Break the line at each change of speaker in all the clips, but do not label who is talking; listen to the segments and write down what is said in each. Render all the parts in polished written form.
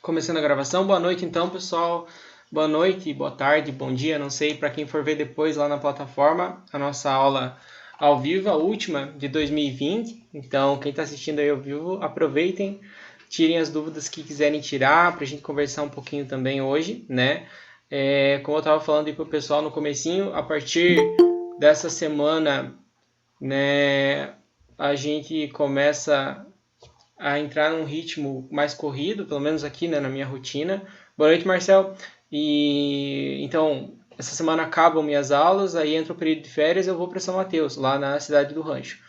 Começando a gravação. Boa noite então, pessoal. Boa noite, boa tarde, bom dia, não sei, para quem for ver depois lá na plataforma, a nossa aula ao vivo, a última de 2020. Então, quem está assistindo aí ao vivo, aproveitem, tirem as dúvidas que quiserem tirar, para a gente conversar um pouquinho também hoje, né? Como eu estava falando aí para o pessoal no comecinho, a partir dessa semana, né, a gente começa a entrar num ritmo mais corrido, pelo menos aqui, né, na minha rotina. Boa noite, Marcel. E então, essa semana acabam minhas aulas, aí entra o período de férias, eu vou para São Mateus, lá na cidade do Rancho.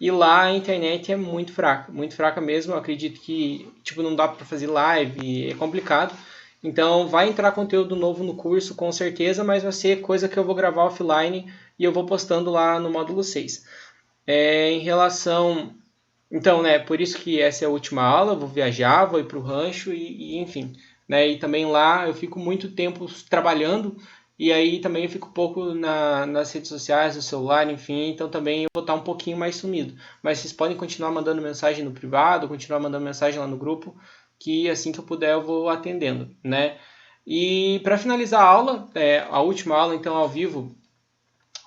E lá a internet é muito fraca mesmo. Eu acredito que tipo não dá para fazer live, é complicado. Então vai entrar conteúdo novo no curso com certeza, mas vai ser coisa que eu vou gravar offline e eu vou postando lá no módulo 6. Em relação então, né, por isso que essa é a última aula, eu vou viajar, vou ir para o rancho e enfim, né, e também lá eu fico muito tempo trabalhando e aí também eu fico pouco nas redes sociais, no celular, enfim, então também eu vou estar um pouquinho mais sumido. Mas vocês podem continuar mandando mensagem no privado, continuar mandando mensagem lá no grupo, que assim que eu puder eu vou atendendo, né. E para finalizar a aula, a última aula então ao vivo,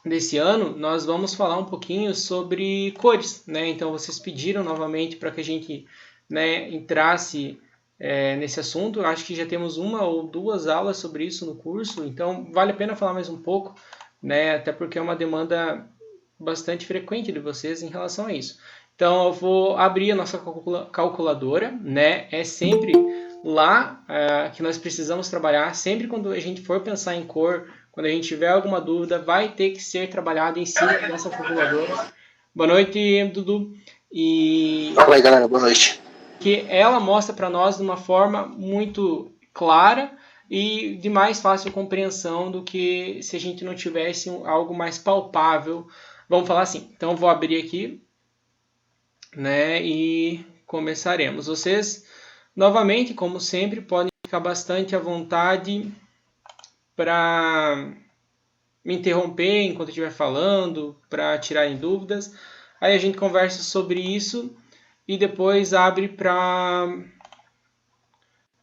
desse ano, nós vamos falar um pouquinho sobre cores, né? Então vocês pediram novamente para que a gente, né, entrasse nesse assunto. Eu acho que já temos uma ou duas aulas sobre isso no curso, então vale a pena falar mais um pouco, né? Até porque é uma demanda bastante frequente de vocês em relação a isso. Então eu vou abrir a nossa calculadora, né? É sempre lá que nós precisamos trabalhar. Sempre quando a gente for pensar em cor, quando a gente tiver alguma dúvida, vai ter que ser trabalhado em cima dessa calculadora. Boa noite, Dudu. E
Fala aí, galera. Boa noite.
que ela mostra para nós de uma forma muito clara e de mais fácil compreensão do que se a gente não tivesse algo mais palpável. Vamos falar assim. Então, vou abrir aqui, né, e começaremos. Vocês, novamente, como sempre, podem ficar bastante à vontade para me interromper enquanto eu estiver falando, para tirarem dúvidas. Aí a gente conversa sobre isso e depois abre para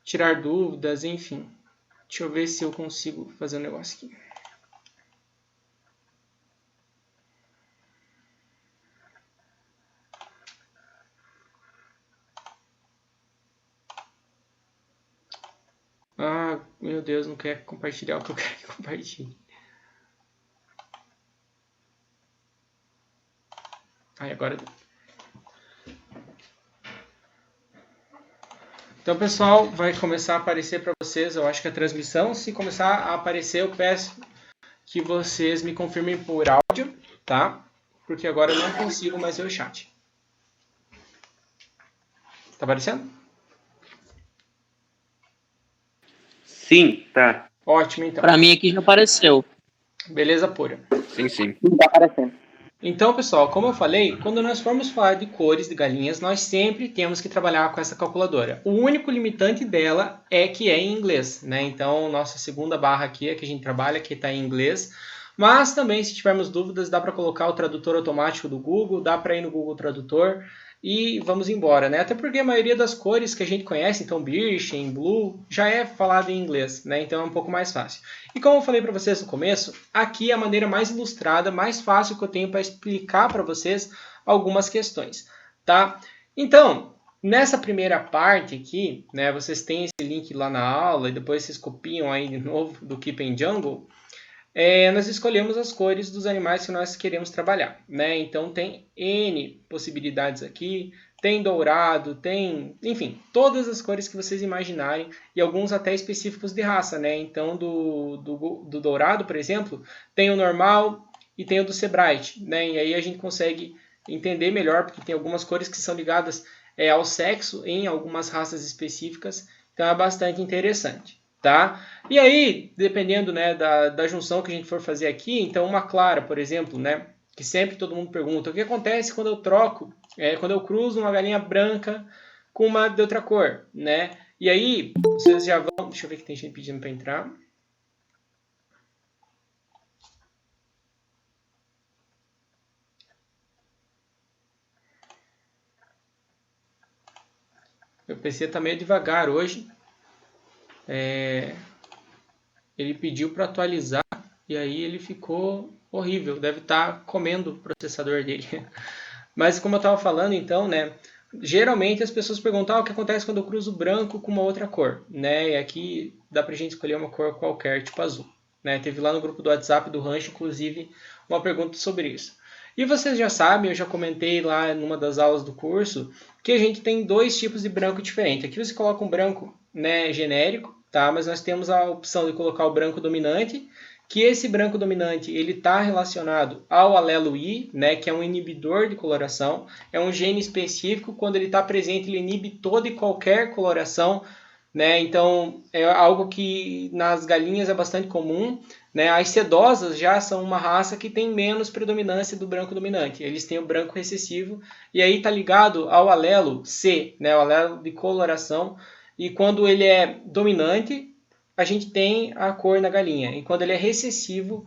tirar dúvidas, enfim. Deixa eu ver se eu consigo fazer um negócio aqui. Ah, meu Deus, não quer compartilhar o que eu quero que compartilhe. Aí agora deu. Então, pessoal, vai começar a aparecer para vocês, eu acho que a transmissão. Se começar a aparecer, eu peço que vocês me confirmem por áudio, tá? Porque agora eu não consigo mais ver o chat. Tá aparecendo?
Sim, tá.
Ótimo, então.
Pra mim aqui já apareceu.
Beleza pura.
Sim.
Não tá aparecendo.
Então, pessoal, como eu falei, quando nós formos falar de cores de galinhas, nós sempre temos que trabalhar com essa calculadora. O único limitante dela é que é em inglês, né? Então, nossa segunda barra aqui é que a gente trabalha, que está em inglês. Mas também, se tivermos dúvidas, dá para colocar o tradutor automático do Google, dá para ir no Google Tradutor e vamos embora, né? Até porque a maioria das cores que a gente conhece, então Birchen, Blue, já é falado em inglês, né? Então é um pouco mais fácil. E como eu falei para vocês no começo, aqui é a maneira mais ilustrada, mais fácil que eu tenho para explicar para vocês algumas questões, tá? Então, nessa primeira parte aqui, né, vocês têm esse link lá na aula e depois vocês copiam aí de novo do Keep in Jungle. Nós escolhemos as cores dos animais que nós queremos trabalhar, né? Então tem N possibilidades aqui, tem dourado, tem, enfim, todas as cores que vocês imaginarem e alguns até específicos de raça, né? Então do dourado, por exemplo, tem o normal e tem o do Sebright, né? E aí a gente consegue entender melhor porque tem algumas cores que são ligadas ao sexo em algumas raças específicas, então é bastante interessante. Tá? E aí, dependendo, né, da junção que a gente for fazer aqui, então uma clara, por exemplo, né, que sempre todo mundo pergunta, o que acontece quando eu troco, quando eu cruzo uma galinha branca com uma de outra cor, né? E aí, vocês já vão... Deixa eu ver que tem gente pedindo para entrar. Meu PC está meio devagar hoje. Ele pediu para atualizar e aí ele ficou horrível. Deve estar comendo o processador dele. Mas como eu estava falando, então, né? Geralmente as pessoas perguntam o que acontece quando eu cruzo branco com uma outra cor, né? E aqui dá pra gente escolher uma cor qualquer, tipo azul, né? Teve lá no grupo do WhatsApp do Rancho, inclusive, uma pergunta sobre isso. E vocês já sabem, eu já comentei lá numa das aulas do curso, que a gente tem dois tipos de branco diferente. Aqui você coloca um branco, né, genérico, tá? Mas nós temos a opção de colocar o branco dominante, que esse branco dominante ele está relacionado ao alelo I, né, que é um inibidor de coloração, é um gene específico, quando ele está presente ele inibe toda e qualquer coloração, né, então é algo que nas galinhas é bastante comum, né, as sedosas já são uma raça que tem menos predominância do branco dominante, eles têm o branco recessivo, e aí está ligado ao alelo C, né, o alelo de coloração, e quando ele é dominante, a gente tem a cor na galinha. E quando ele é recessivo,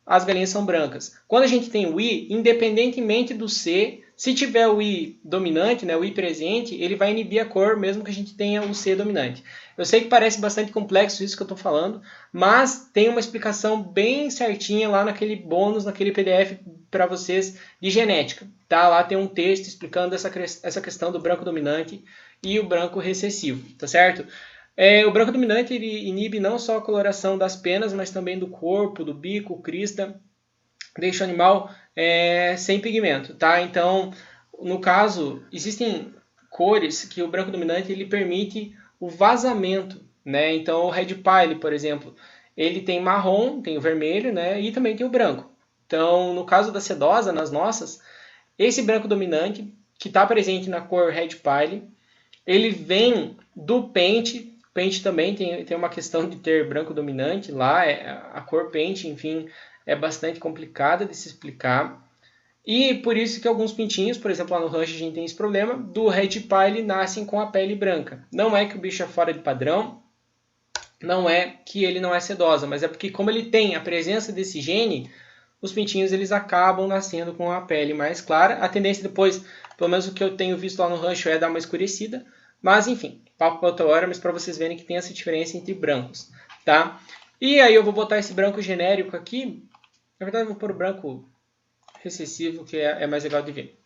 as galinhas são brancas. Quando a gente tem o I, independentemente do C, se tiver o I dominante, né, o I presente, ele vai inibir a cor, mesmo que a gente tenha o C dominante. Eu sei que parece bastante complexo isso que eu estou falando, mas tem uma explicação bem certinha lá naquele bônus, naquele PDF para vocês de genética. Tá? Lá tem um texto explicando essa questão do branco dominante e o branco recessivo, tá certo? O branco dominante ele inibe não só a coloração das penas, mas também do corpo, do bico, crista, deixa o animal sem pigmento, tá? Então, no caso, existem cores que o branco dominante ele permite o vazamento, né? Então, o Red Pile, por exemplo, ele tem marrom, tem o vermelho, né? E também tem o branco. Então, no caso da sedosa, nas nossas, esse branco dominante, que está presente na cor Red Pile, ele vem do pente. Pente também tem uma questão de ter branco dominante lá. A cor pente, enfim, é bastante complicada de se explicar. E por isso que alguns pintinhos, por exemplo, lá no rancho a gente tem esse problema, do Red Pile nascem com a pele branca. Não é que o bicho é fora de padrão, não é que ele não é sedosa, mas é porque como ele tem a presença desse gene, os pintinhos eles acabam nascendo com a pele mais clara. A tendência depois, pelo menos o que eu tenho visto lá no rancho, é dar uma escurecida. Mas enfim, papo para outra hora, mas para vocês verem que tem essa diferença entre brancos, tá? E aí eu vou botar esse branco genérico aqui. Na verdade eu vou pôr o branco recessivo, que é mais legal de ver.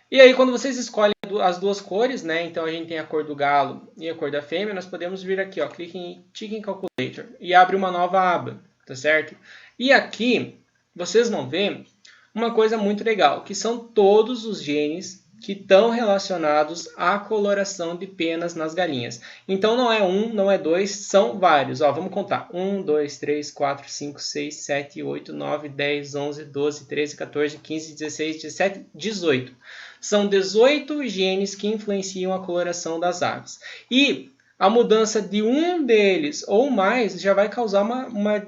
E aí quando vocês escolhem as duas cores, né? Então a gente tem a cor do galo e a cor da fêmea, nós podemos vir aqui, ó, clique em Chicken Calculator e abre uma nova aba, tá certo? E aqui vocês vão ver uma coisa muito legal, que são todos os genes que estão relacionados à coloração de penas nas galinhas. Então não é um, não é dois, são vários. Ó, vamos contar. 1, 2, 3, 4, 5, 6, 7, 8, 9, 10, 11, 12, 13, 14, 15, 16, 17, 18. São 18 genes que influenciam a coloração das aves. E a mudança de um deles ou mais já vai causar uma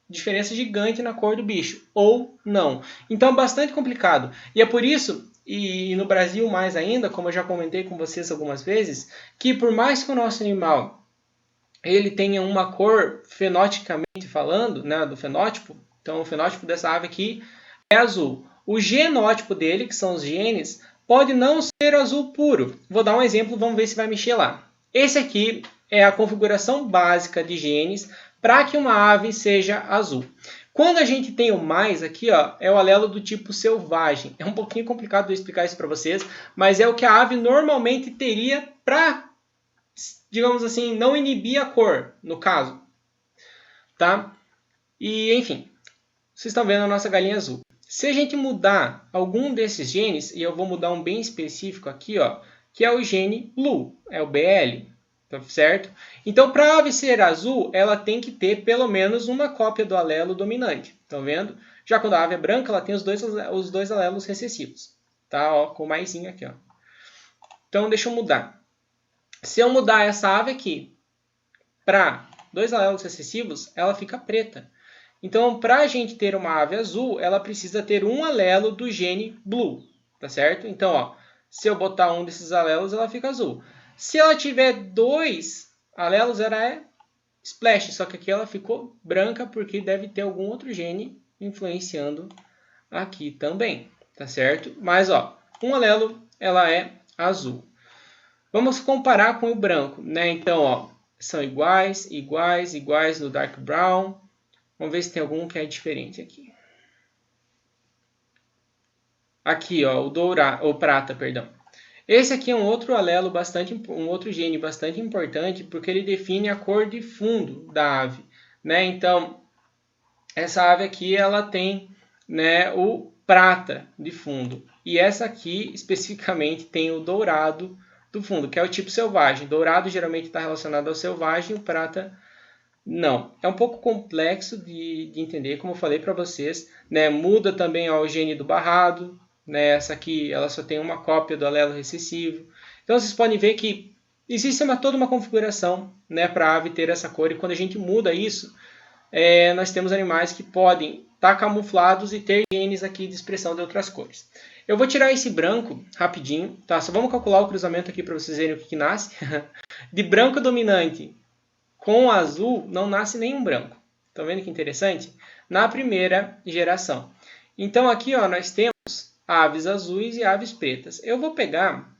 diferença gigante na cor do bicho, ou não. Então é bastante complicado. E é por isso, e no Brasil mais ainda, como eu já comentei com vocês algumas vezes, que por mais que o nosso animal ele tenha uma cor fenotipicamente falando, né, do fenótipo, então o fenótipo dessa ave aqui é azul. O genótipo dele, que são os genes, pode não ser azul puro. Vou dar um exemplo, vamos ver se vai mexer lá. Esse aqui é a configuração básica de genes para que uma ave seja azul. Quando a gente tem o mais aqui, ó, é o alelo do tipo selvagem. É um pouquinho complicado de explicar isso para vocês, mas é o que a ave normalmente teria para, digamos assim, não inibir a cor, no caso. Tá? E, enfim, vocês estão vendo a nossa galinha azul. Se a gente mudar algum desses genes, e eu vou mudar um bem específico aqui, ó, que é o gene blue, é o BL, tá certo? Então, para a ave ser azul, ela tem que ter pelo menos uma cópia do alelo dominante, estão vendo? Já quando a ave é branca, ela tem os dois alelos recessivos, tá? Ó, com o maisinho aqui, ó. Então, deixa eu mudar. Se eu mudar essa ave aqui para dois alelos recessivos, ela fica preta. Então, para a gente ter uma ave azul, ela precisa ter um alelo do gene blue, tá certo? Então, ó, se eu botar um desses alelos, ela fica azul. Se ela tiver dois alelos, ela é splash, só que aqui ela ficou branca porque deve ter algum outro gene influenciando aqui também, tá certo? Mas, ó, um alelo, ela é azul. Vamos comparar com o branco, né? Então, ó, são iguais, iguais, iguais no dark brown. Vamos ver se tem algum que é diferente aqui. Aqui, ó, o prata, perdão. Esse aqui é um outro alelo um outro gene bastante importante, porque ele define a cor de fundo da ave, né? Então, essa ave aqui, ela tem, né, o prata de fundo. E essa aqui, especificamente, tem o dourado do fundo, que é o tipo selvagem. Dourado geralmente está relacionado ao selvagem, o prata não. É um pouco complexo de entender, como eu falei para vocês, né? Muda também ó, o gene do barrado, né? Essa aqui ela só tem uma cópia do alelo recessivo. Então vocês podem ver que existe toda uma configuração, né, para a ave ter essa cor, e quando a gente muda isso, nós temos animais que podem estar camuflados e ter genes aqui de expressão de outras cores. Eu vou tirar esse branco rapidinho, tá? Só vamos calcular o cruzamento aqui para vocês verem o que nasce. De branco dominante com azul não nasce nenhum branco. Estão vendo que interessante? Na primeira geração. Então aqui ó, nós temos aves azuis e aves pretas. Eu vou pegar...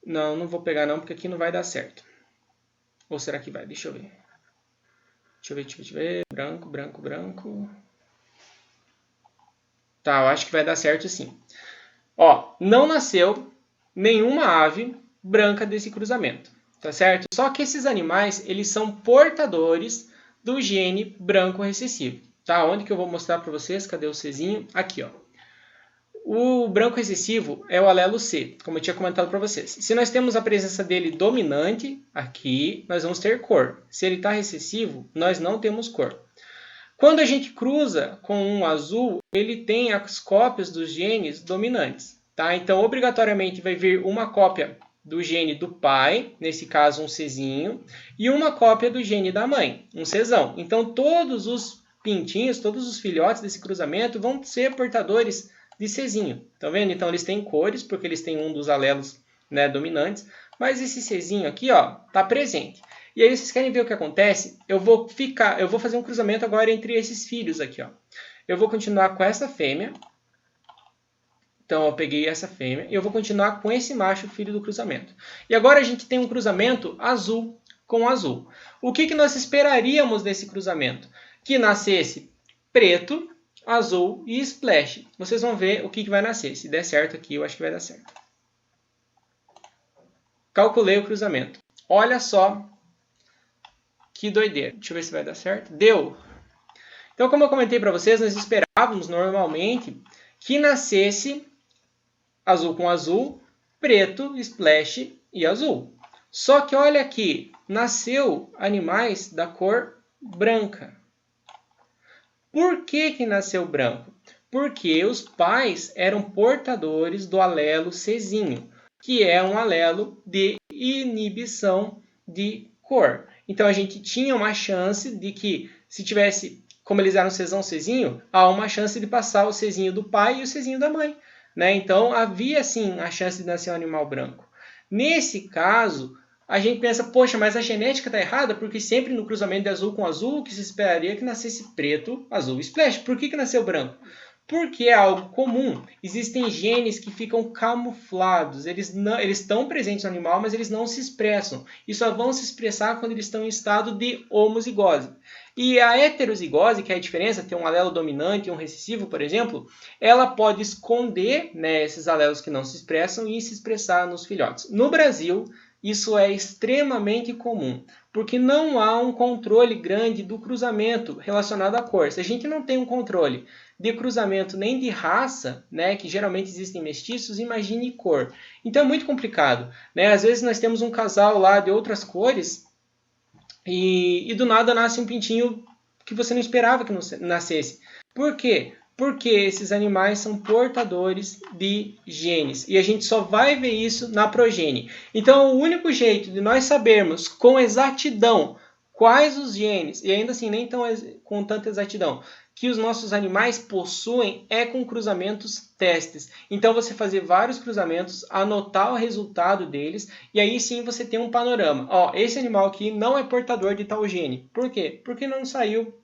Não vou pegar não, porque aqui não vai dar certo. Ou será que vai? Deixa eu ver. Deixa eu ver. Branco, branco, branco. Tá, eu acho que vai dar certo sim. Ó, não nasceu nenhuma ave branca desse cruzamento, tá certo? Só que esses animais, eles são portadores do gene branco recessivo, tá? Onde que eu vou mostrar para vocês? Cadê o Czinho? Aqui, ó. O branco recessivo é o alelo C, como eu tinha comentado para vocês. Se nós temos a presença dele dominante, aqui, nós vamos ter cor. Se ele está recessivo, nós não temos cor. Quando a gente cruza com um azul, ele tem as cópias dos genes dominantes. Tá? Então, obrigatoriamente, vai vir uma cópia do gene do pai, nesse caso um Czinho, e uma cópia do gene da mãe, um Czão. Então, todos os pintinhos, todos os filhotes desse cruzamento vão ser portadores de Czinho. Tá vendo? Então, eles têm cores, porque eles têm um dos alelos, né, dominantes, mas esse Czinho aqui, ó, tá presente. E aí, vocês querem ver o que acontece? Eu vou fazer um cruzamento agora entre esses filhos aqui, ó. Eu vou continuar com essa fêmea. Então, eu peguei essa fêmea e eu vou continuar com esse macho, filho do cruzamento. E agora a gente tem um cruzamento azul com azul. O que nós esperaríamos desse cruzamento? Que nascesse preto, azul e splash. Vocês vão ver o que vai nascer. Se der certo aqui, eu acho que vai dar certo. Calculei o cruzamento. Olha só que doideira. Deixa eu ver se vai dar certo. Deu! Então, como eu comentei para vocês, nós esperávamos normalmente que nascesse azul com azul, preto, splash e azul. Só que olha aqui, nasceu animais da cor branca. Por que nasceu branco? Porque os pais eram portadores do alelo Czinho, que é um alelo de inibição de cor. Então a gente tinha uma chance de que, se tivesse, como eles eram Czão, Czinho, há uma chance de passar o Czinho do pai e o Czinho da mãe. Né? Então havia sim a chance de nascer um animal branco. Nesse caso, a gente pensa, poxa, mas a genética está errada, porque sempre no cruzamento de azul com azul, que se esperaria que nascesse preto, azul e splash. Por que nasceu branco? Porque é algo comum. Existem genes que ficam camuflados. Eles estão presentes no animal, mas eles não se expressam. E só vão se expressar quando eles estão em estado de homozigose. E a heterozigose, que é a diferença, ter um alelo dominante e um recessivo, por exemplo, ela pode esconder, né, esses alelos que não se expressam e se expressar nos filhotes. No Brasil, isso é extremamente comum, porque não há um controle grande do cruzamento relacionado à cor. Se a gente não tem um controle de cruzamento nem de raça, né, que geralmente existem mestiços, imagine cor. Então é muito complicado. Né? Às vezes nós temos um casal lá de outras cores e do nada nasce um pintinho que você não esperava que nascesse. Por quê? Porque esses animais são portadores de genes. E a gente só vai ver isso na progênie. Então, o único jeito de nós sabermos com exatidão quais os genes, e ainda assim nem tão com tanta exatidão, que os nossos animais possuem é com cruzamentos testes. Então, você fazer vários cruzamentos, anotar o resultado deles, e aí sim você tem um panorama. Ó, esse animal aqui não é portador de tal gene. Por quê? Porque não saiu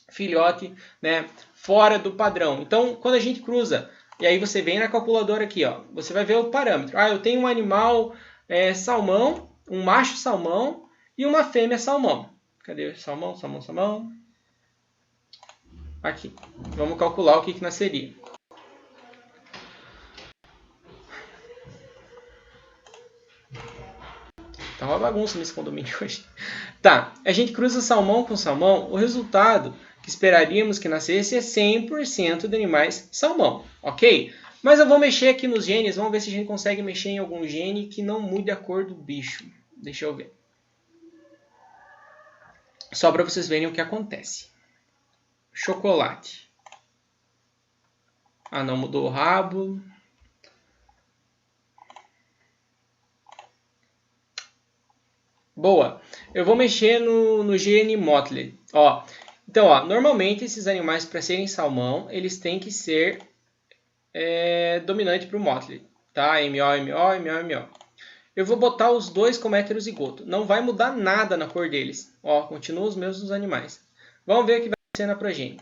filhote, né, fora do padrão. Então, quando a gente cruza, e aí você vem na calculadora aqui, ó, você vai ver o parâmetro. Ah, eu tenho um animal salmão, um macho salmão e uma fêmea salmão. Cadê o salmão, salmão, salmão? Aqui. Vamos calcular o que nasceria. Tá uma bagunça nesse condomínio hoje. Tá, a gente cruza salmão com salmão, o resultado que esperaríamos que nascesse é 100% de animais salmão, ok? Mas eu vou mexer aqui nos genes, vamos ver se a gente consegue mexer em algum gene que não mude a cor do bicho. Deixa eu ver. Só para vocês verem o que acontece. Chocolate. Ah, não mudou o rabo. Boa. Eu vou mexer no gene Motley. Ó, então, normalmente esses animais, para serem salmão, eles têm que ser dominante para o Motley. Tá? MO, MO, MO, MO. Eu vou botar os dois como heterozigoto. Não vai mudar nada na cor deles. Ó, continuam os mesmos animais. Vamos ver o que vai acontecer na progênie.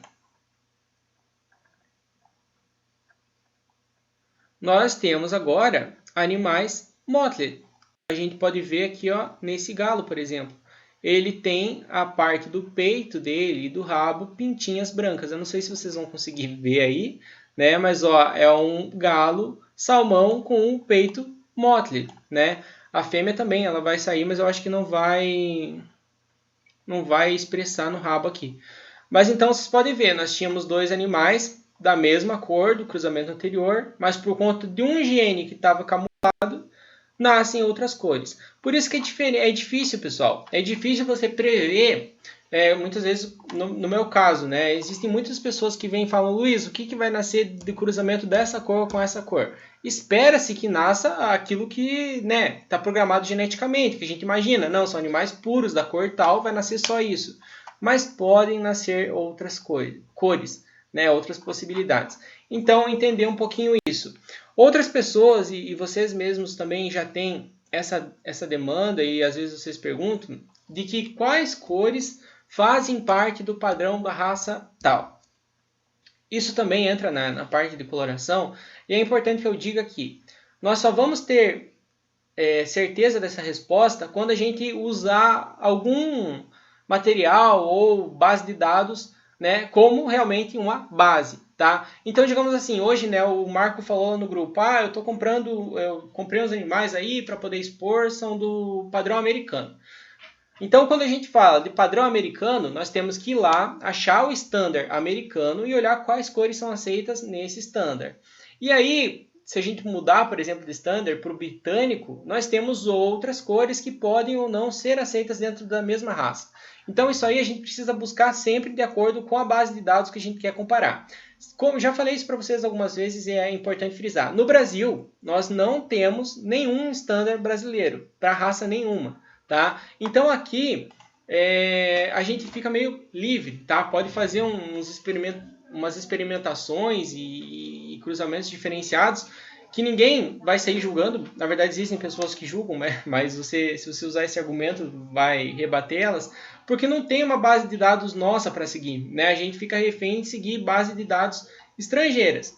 Nós temos agora animais Motley. A gente pode ver aqui, ó, nesse galo, por exemplo. Ele tem a parte do peito dele e do rabo pintinhas brancas. Eu não sei se vocês vão conseguir ver aí, né? Mas ó, é um galo salmão com um peito Motley, né? A fêmea também, ela vai sair, mas eu acho que não vai expressar no rabo aqui. Mas então vocês podem ver, nós tínhamos dois animais da mesma cor do cruzamento anterior, mas por conta de um gene que estava camuflado, nascem outras cores. Por isso que é difícil, pessoal. É difícil você prever, muitas vezes, no meu caso, né? Existem muitas pessoas que vêm e falam, Luiz, o que vai nascer de cruzamento dessa cor com essa cor? Espera-se que nasça aquilo que está programado geneticamente, que a gente imagina. Não, são animais puros da cor tal, vai nascer só isso. Mas podem nascer outras cores, né? Outras possibilidades. Então, entender um pouquinho isso. Outras pessoas, e vocês mesmos também já têm essa demanda, e às vezes vocês perguntam, de que quais cores fazem parte do padrão da raça tal. Isso também entra na parte de coloração, e é importante que eu diga aqui, nós só vamos ter certeza dessa resposta quando a gente usar algum material ou base de dados, né, como realmente uma base. Tá? Então, digamos assim, hoje, né, o Marco falou no grupo, eu comprei uns animais aí para poder expor, são do padrão americano. Então, quando a gente fala de padrão americano, nós temos que ir lá, achar o standard americano e olhar quais cores são aceitas nesse standard. E aí, se a gente mudar, por exemplo, de standard para o britânico, nós temos outras cores que podem ou não ser aceitas dentro da mesma raça. Então, isso aí a gente precisa buscar sempre de acordo com a base de dados que a gente quer comparar. Como já falei isso para vocês algumas vezes e é importante frisar. No Brasil, nós não temos nenhum standard brasileiro para raça nenhuma. Tá? Então, aqui a gente fica meio livre. Tá? Pode fazer umas experimentações e cruzamentos diferenciados que ninguém vai sair julgando. Na verdade, existem pessoas que julgam, né? Mas se você usar esse argumento, vai rebater elas, porque não tem uma base de dados nossa para seguir. Né? A gente fica refém de seguir base de dados estrangeiras.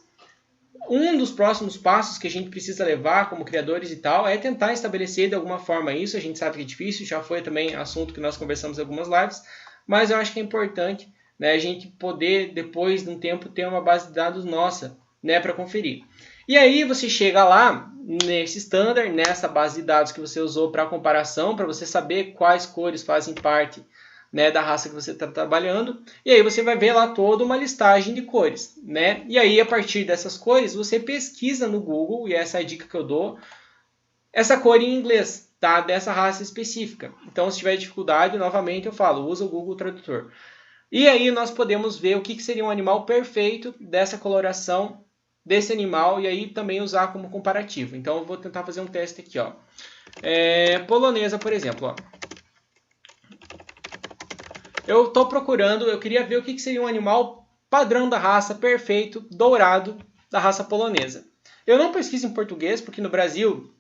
Um dos próximos passos que a gente precisa levar como criadores e tal é tentar estabelecer de alguma forma isso. A gente sabe que é difícil, já foi também assunto que nós conversamos em algumas lives, mas eu acho que é importante, né, a gente poder, depois de um tempo, ter uma base de dados nossa, né, para conferir. E aí você chega lá nesse standard, nessa base de dados que você usou para comparação, para você saber quais cores fazem parte, né, da raça que você está trabalhando, e aí você vai ver lá toda uma listagem de cores, né? E aí, a partir dessas cores, você pesquisa no Google, e essa é a dica que eu dou, essa cor em inglês, tá? Dessa raça específica. Então, se tiver dificuldade, novamente eu falo, usa o Google Tradutor. E aí nós podemos ver o que seria um animal perfeito dessa coloração desse animal, e aí também usar como comparativo. Então, eu vou tentar fazer um teste aqui, ó. Polonesa, por exemplo, ó. Eu estou procurando, eu queria ver o que seria um animal padrão da raça, perfeito, dourado, da raça polonesa. Eu não pesquiso em português, porque no Brasil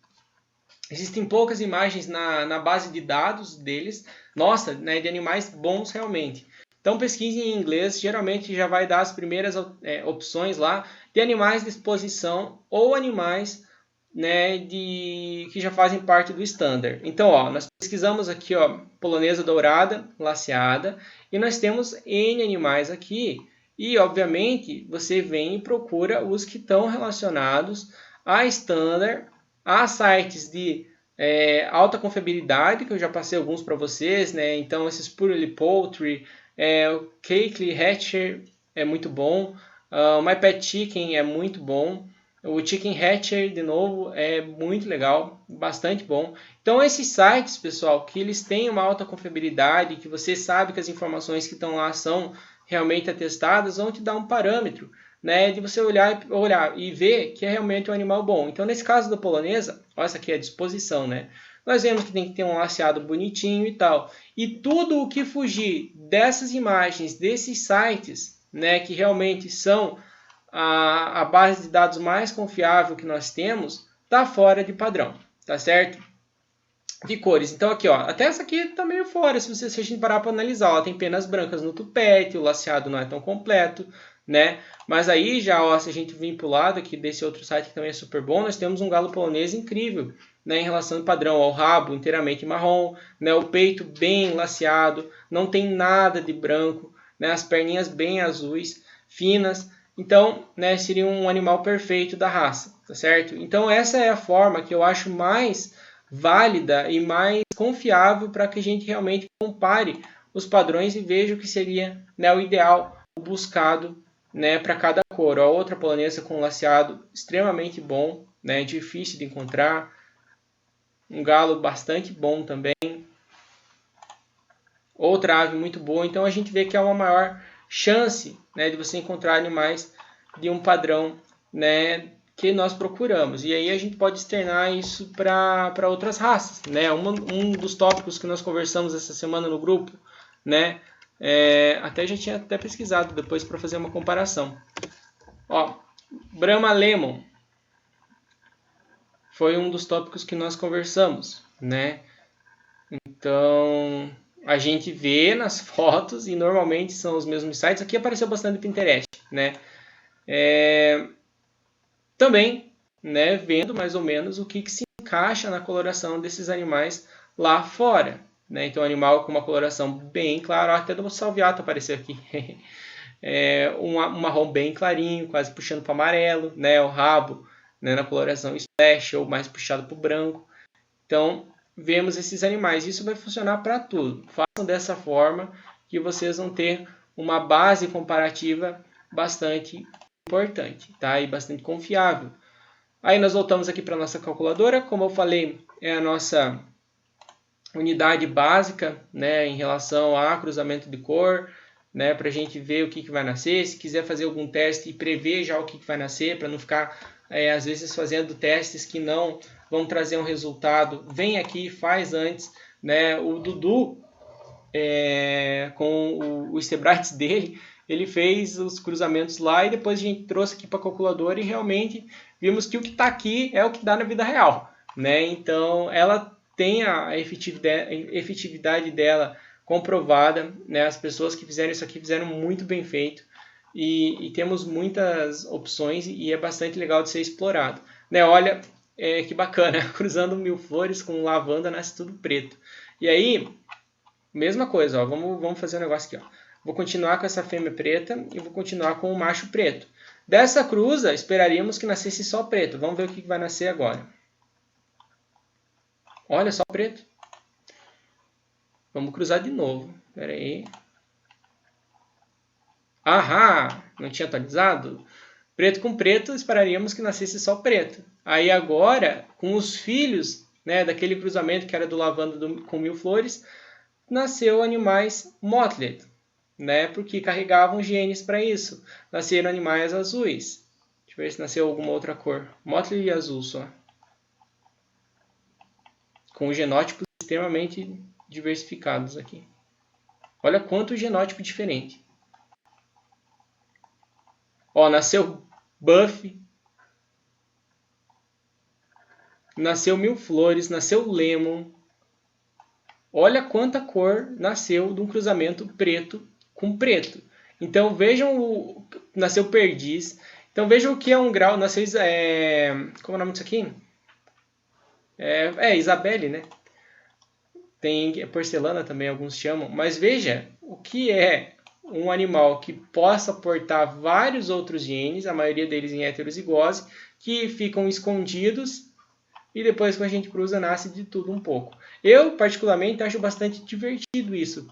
existem poucas imagens na base de dados deles, nossa, né, de animais bons realmente. Então pesquise em inglês, geralmente já vai dar as primeiras opções lá de animais de exposição ou animais né, que já fazem parte do standard. Então, ó, nós pesquisamos aqui, ó, polonesa dourada, laceada, e nós temos N animais aqui. E, obviamente, você vem e procura os que estão relacionados a standard, a sites de alta confiabilidade, que eu já passei alguns para vocês, né? Então, esses Purely Poultry, o Cakely Hatcher é muito bom, o My Pet Chicken é muito bom, o Chicken Hatcher, de novo, é muito legal, bastante bom. Então, esses sites, pessoal, que eles têm uma alta confiabilidade, que você sabe que as informações que estão lá são realmente atestadas, vão te dar um parâmetro, né, de você olhar e ver que é realmente um animal bom. Então, nesse caso da polonesa, ó, essa aqui é a disposição, né? Nós vemos que tem que ter um laceado bonitinho e tal. E tudo o que fugir dessas imagens, desses sites, né, que realmente são a base de dados mais confiável que nós temos, está fora de padrão, tá certo? De cores. Então aqui, ó, até essa aqui tá meio fora, se a gente parar para analisar. Ela tem penas brancas no tupete, o laceado não é tão completo, né? Mas aí já, ó, se a gente vir para o lado aqui desse outro site que também é super bom, nós temos um galo polonês incrível, né, em relação ao padrão, ao rabo inteiramente marrom, né, o peito bem laceado, não tem nada de branco, né, as perninhas bem azuis, finas. Então, né, seria um animal perfeito da raça, tá certo? Então essa é a forma que eu acho mais válida e mais confiável para que a gente realmente compare os padrões e veja o que seria, né, o ideal, o buscado, né, para cada cor. A outra polonesa com laceado extremamente bom, né, difícil de encontrar. Um galo bastante bom também. Outra ave muito boa. Então a gente vê que há uma maior chance, né, de você encontrar animais de um padrão, né, que nós procuramos. E aí a gente pode externar isso para outras raças, né? Um dos tópicos que nós conversamos essa semana no grupo, né? Até já tinha até pesquisado depois para fazer uma comparação. Ó, Brahma Lemon foi um dos tópicos que nós conversamos, né? Então a gente vê nas fotos e normalmente são os mesmos sites. Aqui apareceu bastante no Pinterest, né? Também, né, vendo mais ou menos o que se encaixa na coloração desses animais lá fora, né? Então, animal com uma coloração bem clara, até do salviato apareceu aqui, um marrom bem clarinho, quase puxando para amarelo, né? O rabo, né, na coloração splash ou mais puxado para o branco. Então, vemos esses animais. Isso vai funcionar para tudo. Façam dessa forma que vocês vão ter uma base comparativa bastante importante, tá? E bastante confiável. Aí nós voltamos aqui para a nossa calculadora. Como eu falei, é a nossa unidade básica, né, em relação a cruzamento de cor, né, para a gente ver o que vai nascer. Se quiser fazer algum teste e prever já o que vai nascer, para não ficar, às vezes, fazendo testes que não vão trazer um resultado, vem aqui, faz antes. Né? O Dudu, com o Stebrites dele, ele fez os cruzamentos lá e depois a gente trouxe aqui para a calculadora e realmente vimos que o que está aqui é o que dá na vida real. Né? Então, ela tem a efetividade dela comprovada. Né? As pessoas que fizeram isso aqui fizeram muito bem feito e temos muitas opções e é bastante legal de ser explorado. Né? Olha, que bacana, cruzando mil flores com lavanda nasce tudo preto. E aí, mesma coisa, ó, vamos fazer um negócio aqui. Ó. Vou continuar com essa fêmea preta e vou continuar com o macho preto. Dessa cruza, esperaríamos que nascesse só preto. Vamos ver o que vai nascer agora. Olha, só preto. Vamos cruzar de novo. Espera aí. Ahá! Não tinha atualizado? Preto com preto, esperaríamos que nascesse só preto. Aí agora, com os filhos, né, daquele cruzamento que era do lavanda com mil flores, nasceu animais mottled, né, porque carregavam genes para isso. Nasceram animais azuis. Deixa eu ver se nasceu alguma outra cor. Mottled e azul só. Com genótipos extremamente diversificados aqui. Olha quanto genótipo diferente. Ó, nasceu Buff, nasceu Mil Flores, nasceu Lemon. Olha quanta cor nasceu de um cruzamento preto com preto. Então vejam, nasceu Perdiz. Então vejam o que é um grau, nasceu, como é o nome disso aqui? Isabelle, né? Tem porcelana também, alguns chamam. Mas veja, o que é um animal que possa portar vários outros genes, a maioria deles em heterozigose, que ficam escondidos e depois quando a gente cruza nasce de tudo um pouco. Eu, particularmente, acho bastante divertido isso.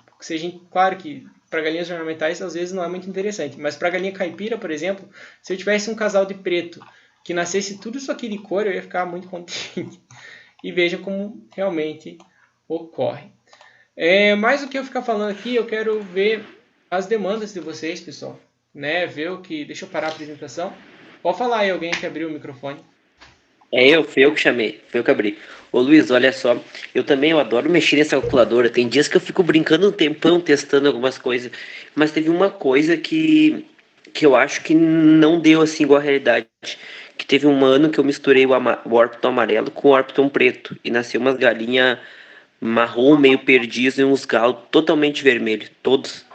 Claro que para galinhas ornamentais às vezes não é muito interessante, mas para galinha caipira, por exemplo, se eu tivesse um casal de preto que nascesse tudo isso aqui de cor, eu ia ficar muito contente. E veja como realmente ocorre. Mais do que eu ficar falando aqui, eu quero ver as demandas de vocês, pessoal. Né? Ver o que. Deixa eu parar a apresentação. Pode falar aí, alguém que abriu o microfone.
Fui eu que chamei, foi eu que abri. Ô Luiz, olha só, eu adoro mexer nessa calculadora. Tem dias que eu fico brincando um tempão, testando algumas coisas, mas teve uma coisa que eu acho que não deu assim igual a realidade. Que teve um ano que eu misturei o Orpton amarelo com o Orpton preto, e nasceu umas galinhas marrom, meio perdidas, e uns galos totalmente vermelhos, todos.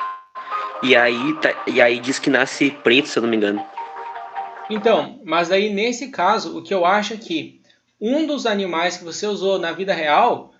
E aí diz que nasce preto, se eu não me engano.
Então, mas aí nesse caso, o que eu acho é que um dos animais que você usou na vida real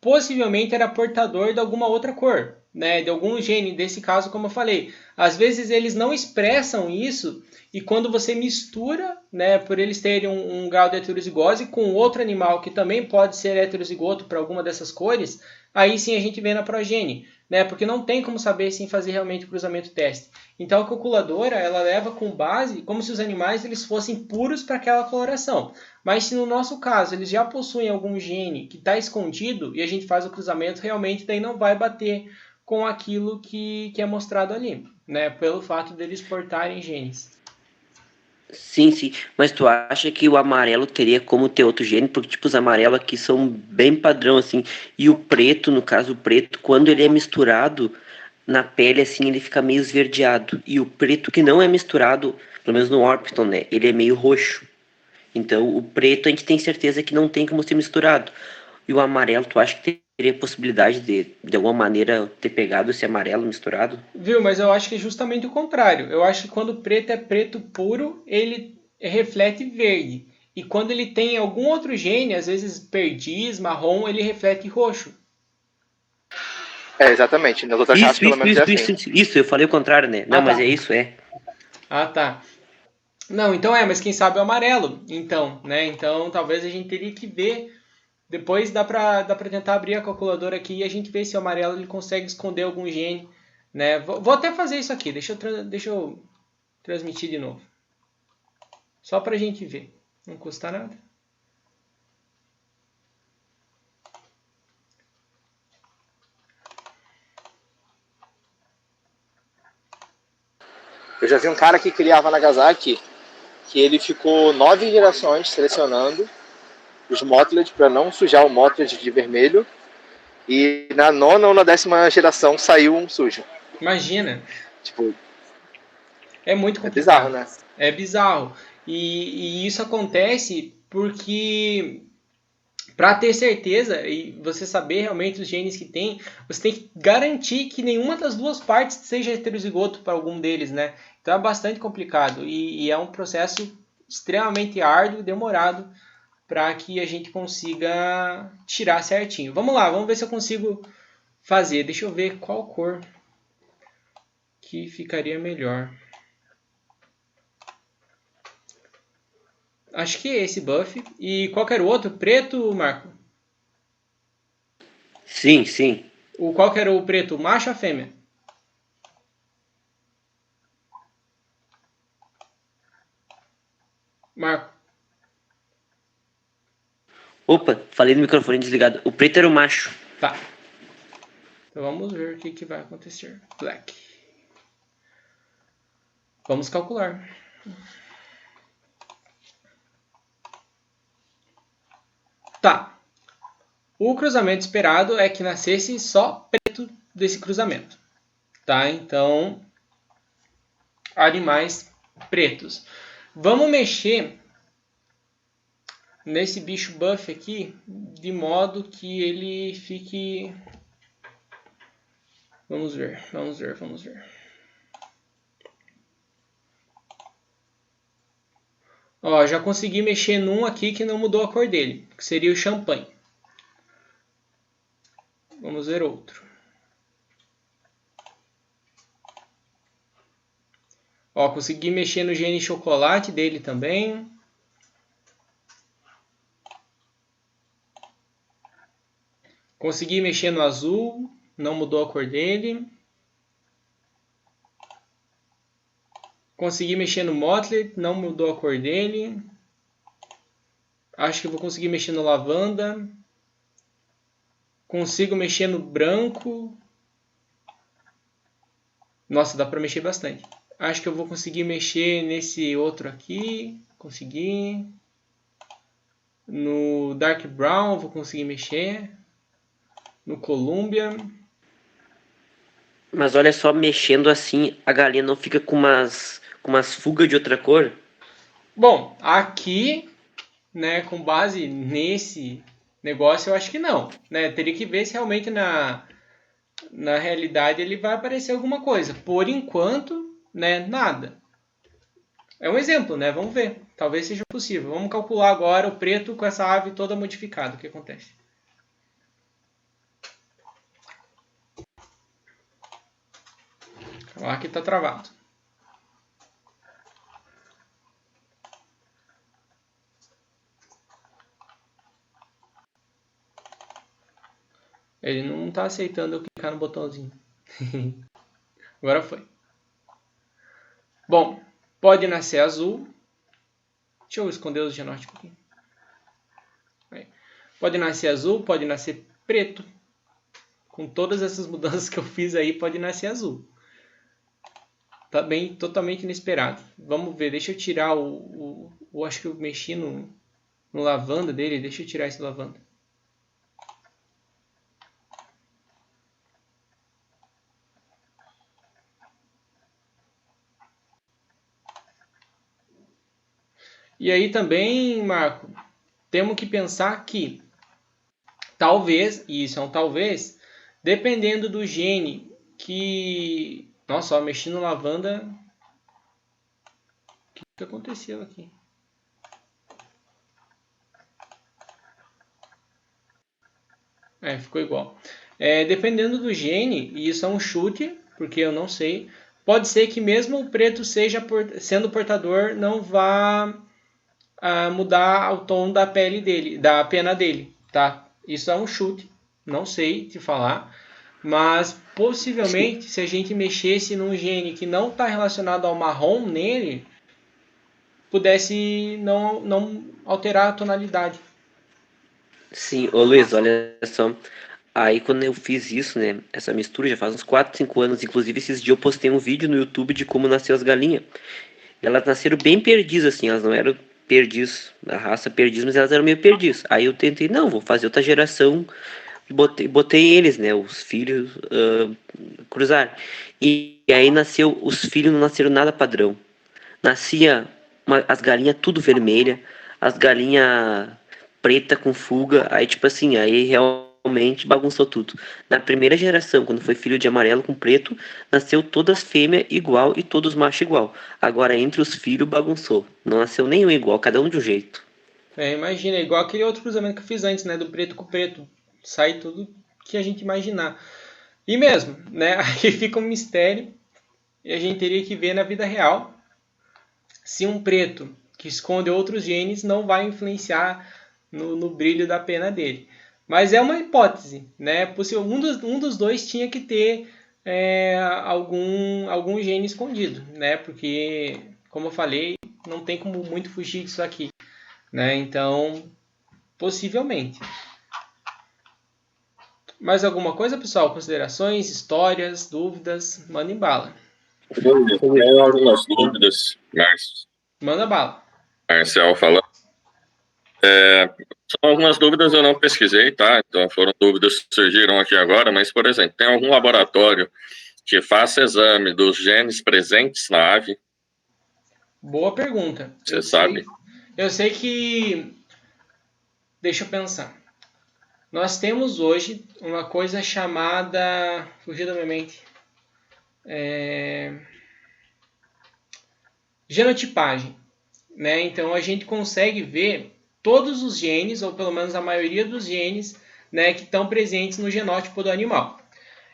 possivelmente era portador de alguma outra cor, né? De algum gene. Desse caso, como eu falei, às vezes eles não expressam isso e quando você mistura, né, por eles terem um grau de heterozigose com outro animal que também pode ser heterozigoto para alguma dessas cores, aí sim a gente vê na progenie, né? Porque não tem como saber sem fazer realmente o cruzamento teste. Então a calculadora ela leva com base como se os animais eles fossem puros para aquela coloração. Mas se no nosso caso eles já possuem algum gene que está escondido e a gente faz o cruzamento, realmente daí não vai bater com aquilo que é mostrado ali, né? Pelo fato deles portarem genes.
Sim, sim. Mas tu acha que o amarelo teria como ter outro gene? Porque, tipo, os amarelos aqui são bem padrão, assim. E o preto, no caso, o preto, quando ele é misturado na pele, assim, ele fica meio esverdeado. E o preto que não é misturado, pelo menos no Orpington, né? Ele é meio roxo. Então, o preto a gente tem certeza que não tem como ser misturado. E o amarelo, tu acha que teria possibilidade de alguma maneira, ter pegado esse amarelo misturado?
Viu? Mas eu acho que é justamente o contrário. Eu acho que quando o preto é preto puro, ele reflete verde. E quando ele tem algum outro gene, às vezes perdiz, marrom, ele reflete roxo.
Exatamente. Nas outras raças,
Isso,
pelo
isso,
menos, é
isso,
assim.
isso, eu falei o contrário, né?
Ah,
Não, mas
tá.
é isso, é.
Ah, tá. Não, então mas quem sabe é o amarelo. Então, né? Então talvez a gente teria que ver. Depois dá pra tentar abrir a calculadora aqui e a gente ver se o amarelo ele consegue esconder algum gene, né? Vou até fazer isso aqui. Deixa eu transmitir de novo. Só pra gente ver. Não custa nada.
Eu já vi um cara que criava Nagasaki, que ele ficou 9 gerações selecionando os Motled para não sujar o Motled de vermelho. E na nona ou na 10ª geração saiu um sujo.
Imagina.
Tipo,
É muito
é bizarro,
complicado.
né?
É bizarro. E isso acontece porque para ter certeza e você saber realmente os genes que tem, você tem que garantir que nenhuma das duas partes seja heterozigoto para algum deles, né? Então é bastante complicado e é um processo extremamente árduo e demorado para que a gente consiga tirar certinho. Vamos lá, vamos ver se eu consigo fazer. Deixa eu ver qual cor que ficaria melhor. Acho que é esse buff. E qualquer outro, preto, Marco?
Sim, sim.
Qual que era o preto, macho ou fêmea? Marco.
Opa, falei no microfone desligado. O preto era o macho.
Tá. Então vamos ver o que vai acontecer. Black. Vamos calcular. Tá. O cruzamento esperado é que nascesse só preto desse cruzamento. Tá? Então, animais pretos. Vamos mexer nesse bicho buff aqui de modo que ele fique. Vamos ver, vamos ver, vamos ver. Ó, já consegui mexer num aqui que não mudou a cor dele, que seria o champanhe. Vamos ver outro. Ó, consegui mexer no gene chocolate dele também. Consegui mexer no azul, não mudou a cor dele. Consegui mexer no Motley, não mudou a cor dele. Acho que vou conseguir mexer no lavanda. Consigo mexer no branco. Nossa, dá para mexer bastante. Acho que eu vou conseguir mexer nesse outro aqui. Consegui. No Dark Brown vou conseguir mexer. No Columbia.
Mas olha só, mexendo assim, a galinha não fica com umas fugas de outra cor?
Bom, aqui, né, com base nesse negócio, eu acho que não. Né? Teria que ver se realmente na realidade ele vai aparecer alguma coisa. Por enquanto, né, nada. É um exemplo, né? Vamos ver. Talvez seja possível. Vamos calcular agora o preto com essa ave toda modificada. O que acontece? Lá que está travado. Ele não está aceitando eu clicar no botãozinho. Agora foi. Bom, pode nascer azul. Deixa eu esconder os genótipos aqui. Aí. Pode nascer azul, pode nascer preto. Com todas essas mudanças que eu fiz aí, pode nascer azul. Tá bem, totalmente inesperado. Vamos ver, deixa eu tirar eu acho que eu mexi no lavanda dele. Deixa eu tirar esse lavanda. E aí também, Marco, temos que pensar que talvez, e isso é um talvez, dependendo do gene que... Nossa, ó, mexi no lavanda. O que aconteceu aqui? Ficou igual. Dependendo do gene, e isso é um chute, porque eu não sei, pode ser que mesmo o preto sendo portador, não vá mudar o tom da pele dele, da pena dele, tá? Isso é um chute, não sei te falar, mas possivelmente se a gente mexesse num gene que não está relacionado ao marrom nele, pudesse não alterar a tonalidade.
Sim, ô Luiz, olha só. Aí quando eu fiz isso, né? Essa mistura já faz uns 4, 5 anos. Inclusive, esses dias eu postei um vídeo no YouTube de como nasceu as galinhas. Elas nasceram bem perdidas, assim, elas não eram perdiz, da raça perdiz, mas elas eram meio perdiz. Aí eu tentei, não, vou fazer outra geração. Botei eles, né? Os filhos cruzar. E aí nasceu, os filhos não nasceram nada padrão. Nascia as galinhas tudo vermelha, as galinhas preta com fuga, aí tipo assim, aí realmente bagunçou tudo. Na primeira geração, quando foi filho de amarelo com preto, nasceu todas fêmea igual e todos macho igual. Agora entre os filhos bagunçou. Não nasceu nenhum igual, cada um de um jeito.
Imagina, igual aquele outro cruzamento que eu fiz antes, né? Do preto com preto. Sai tudo que a gente imaginar. E mesmo, né? Aí fica um mistério e a gente teria que ver na vida real se um preto que esconde outros genes não vai influenciar no brilho da pena dele. Mas é uma hipótese, né? Possível, um dos dois tinha que ter algum gene escondido, né? Porque, como eu falei, não tem como muito fugir disso aqui, né? Então, possivelmente. Mais alguma coisa, pessoal? Considerações, histórias, dúvidas? Manda em bala.
Tem algumas dúvidas,
Manda bala.
Marcel falando. São algumas dúvidas eu não pesquisei, tá? Então foram dúvidas que surgiram aqui agora, mas, por exemplo, tem algum laboratório que faça exame dos genes presentes na ave?
Boa pergunta.
Você sabe?
Eu sei que... Deixa eu pensar. Nós temos hoje uma coisa chamada... Fugiu da minha mente. Genotipagem. né? Então a gente consegue ver todos os genes, ou pelo menos a maioria dos genes, né, que estão presentes no genótipo do animal.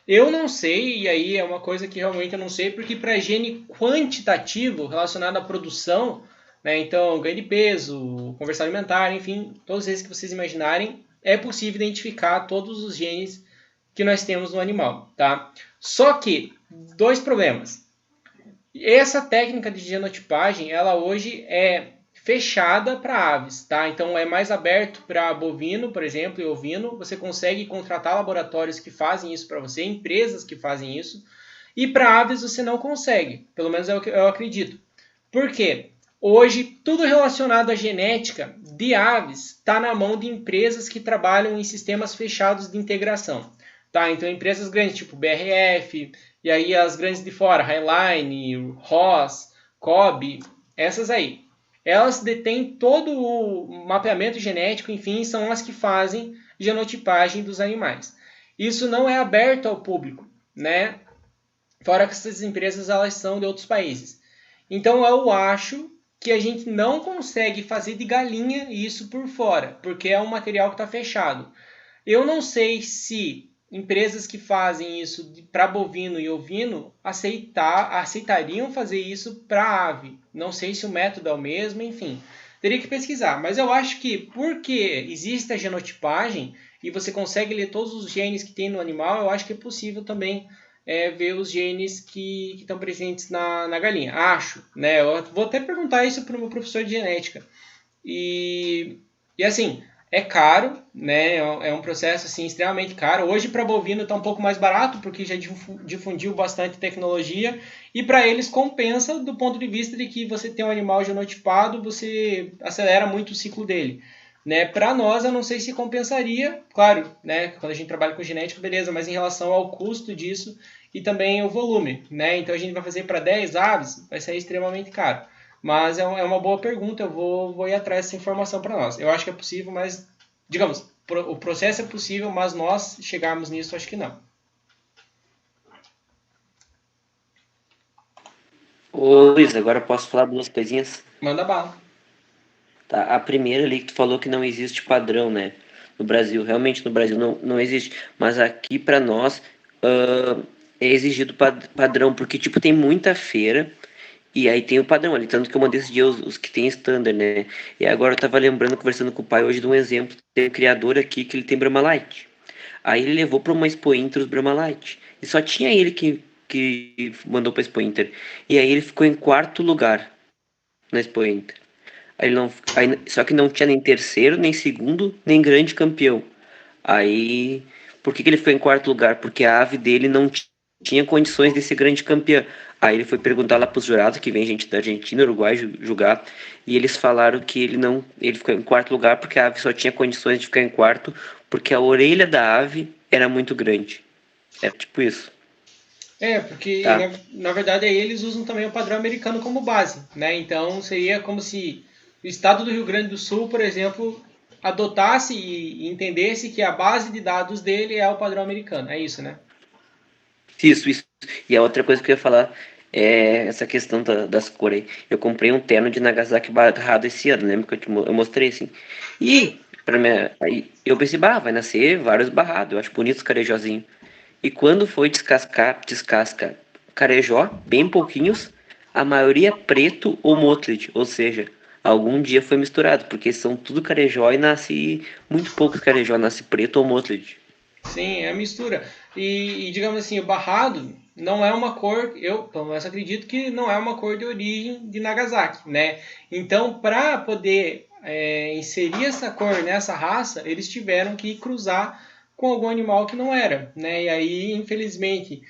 Eu não sei, e aí é uma coisa que realmente eu não sei, porque para gene quantitativo relacionado à produção, né, então ganho de peso, conversão alimentar, enfim, todos esses que vocês imaginarem, é possível identificar todos os genes que nós temos no animal, tá? Só que, dois problemas. Essa técnica de genotipagem, ela hoje é fechada para aves, tá? Então é mais aberto para bovino, por exemplo, e ovino. Você consegue contratar laboratórios que fazem isso para você, empresas que fazem isso. E para aves você não consegue, pelo menos é o que eu acredito. Por quê? Hoje tudo relacionado à genética de aves está na mão de empresas que trabalham em sistemas fechados de integração. Tá? Então empresas grandes tipo BRF, e aí as grandes de fora, Highline, Ross, Cobb, essas aí. Elas detêm todo o mapeamento genético, enfim, são as que fazem genotipagem dos animais. Isso não é aberto ao público, né? Fora que essas empresas elas são de outros países. Então eu acho que a gente não consegue fazer de galinha isso por fora, porque é um material que está fechado. Eu não sei se empresas que fazem isso para bovino e ovino aceitariam fazer isso para ave. Não sei se o método é o mesmo, enfim. Teria que pesquisar, mas eu acho que porque existe a genotipagem e você consegue ler todos os genes que tem no animal, eu acho que é possível também ver os genes que estão presentes na galinha. Acho, né? Eu vou até perguntar isso para o meu professor de genética. E assim, é caro, né? É um processo assim, extremamente caro. Hoje para bovino está um pouco mais barato, porque já difundiu bastante tecnologia. E para eles compensa do ponto de vista de que você tem um animal genotipado, você acelera muito o ciclo dele. Né? Para nós, eu não sei se compensaria, claro, né? Quando a gente trabalha com genética, beleza, mas em relação ao custo disso e também o volume. Né? Então a gente vai fazer para 10 aves, vai sair extremamente caro. Mas é uma boa pergunta, eu vou ir atrás dessa informação para nós. Eu acho que é possível, mas, digamos, o processo é possível, mas nós chegarmos nisso, acho que não.
Ô, Luiz, agora eu posso falar duas coisinhas?
Manda bala.
Tá, a primeira ali que tu falou que não existe padrão, né? No Brasil, realmente no Brasil não existe. Mas aqui para nós é exigido padrão, porque tipo tem muita feira e aí tem o padrão ali, tanto que eu mandei esse dia os que tem standard, né? E agora eu tava lembrando, conversando com o pai hoje de um exemplo, tem um criador aqui que ele tem Brahma Light. Aí ele levou para uma Expo Inter os Brahma Light. E só tinha ele que mandou para Expo Inter. E aí ele ficou em quarto lugar na Expo Inter. Aí não, só que não tinha nem terceiro, nem segundo, nem grande campeão. Aí, por que ele ficou em quarto lugar? Porque a ave dele não tinha condições de ser grande campeã. Aí ele foi perguntar lá para os jurados, que vem gente da Argentina, Uruguai julgar, e eles falaram que ele ficou em quarto lugar porque a ave só tinha condições de ficar em quarto porque a orelha da ave era muito grande. É tipo isso,
Porque
tá?
na verdade aí eles usam também o padrão americano como base, né? Então seria como se o estado do Rio Grande do Sul, por exemplo, adotasse e entendesse que a base de dados dele é o padrão americano. É isso, né?
Isso. E a outra coisa que eu ia falar é essa questão das cores aí. Eu comprei um terno de Nagasaki barrado esse ano, lembra que eu mostrei assim. E aí eu pensei, vai nascer vários barrados. Eu acho bonito os carejozinhos. E quando foi descasca carejó, bem pouquinhos, a maioria preto ou mottled, ou seja, algum dia foi misturado, porque são tudo carejó e nasce muito poucos carejó, nasce preto ou mottled.
Sim, é a mistura. E digamos assim, o barrado não é uma cor, eu pelo menos acredito que não é uma cor de origem de Nagasaki, né? Então, para poder inserir essa cor nessa raça, eles tiveram que cruzar com algum animal que não era, né? E aí, infelizmente,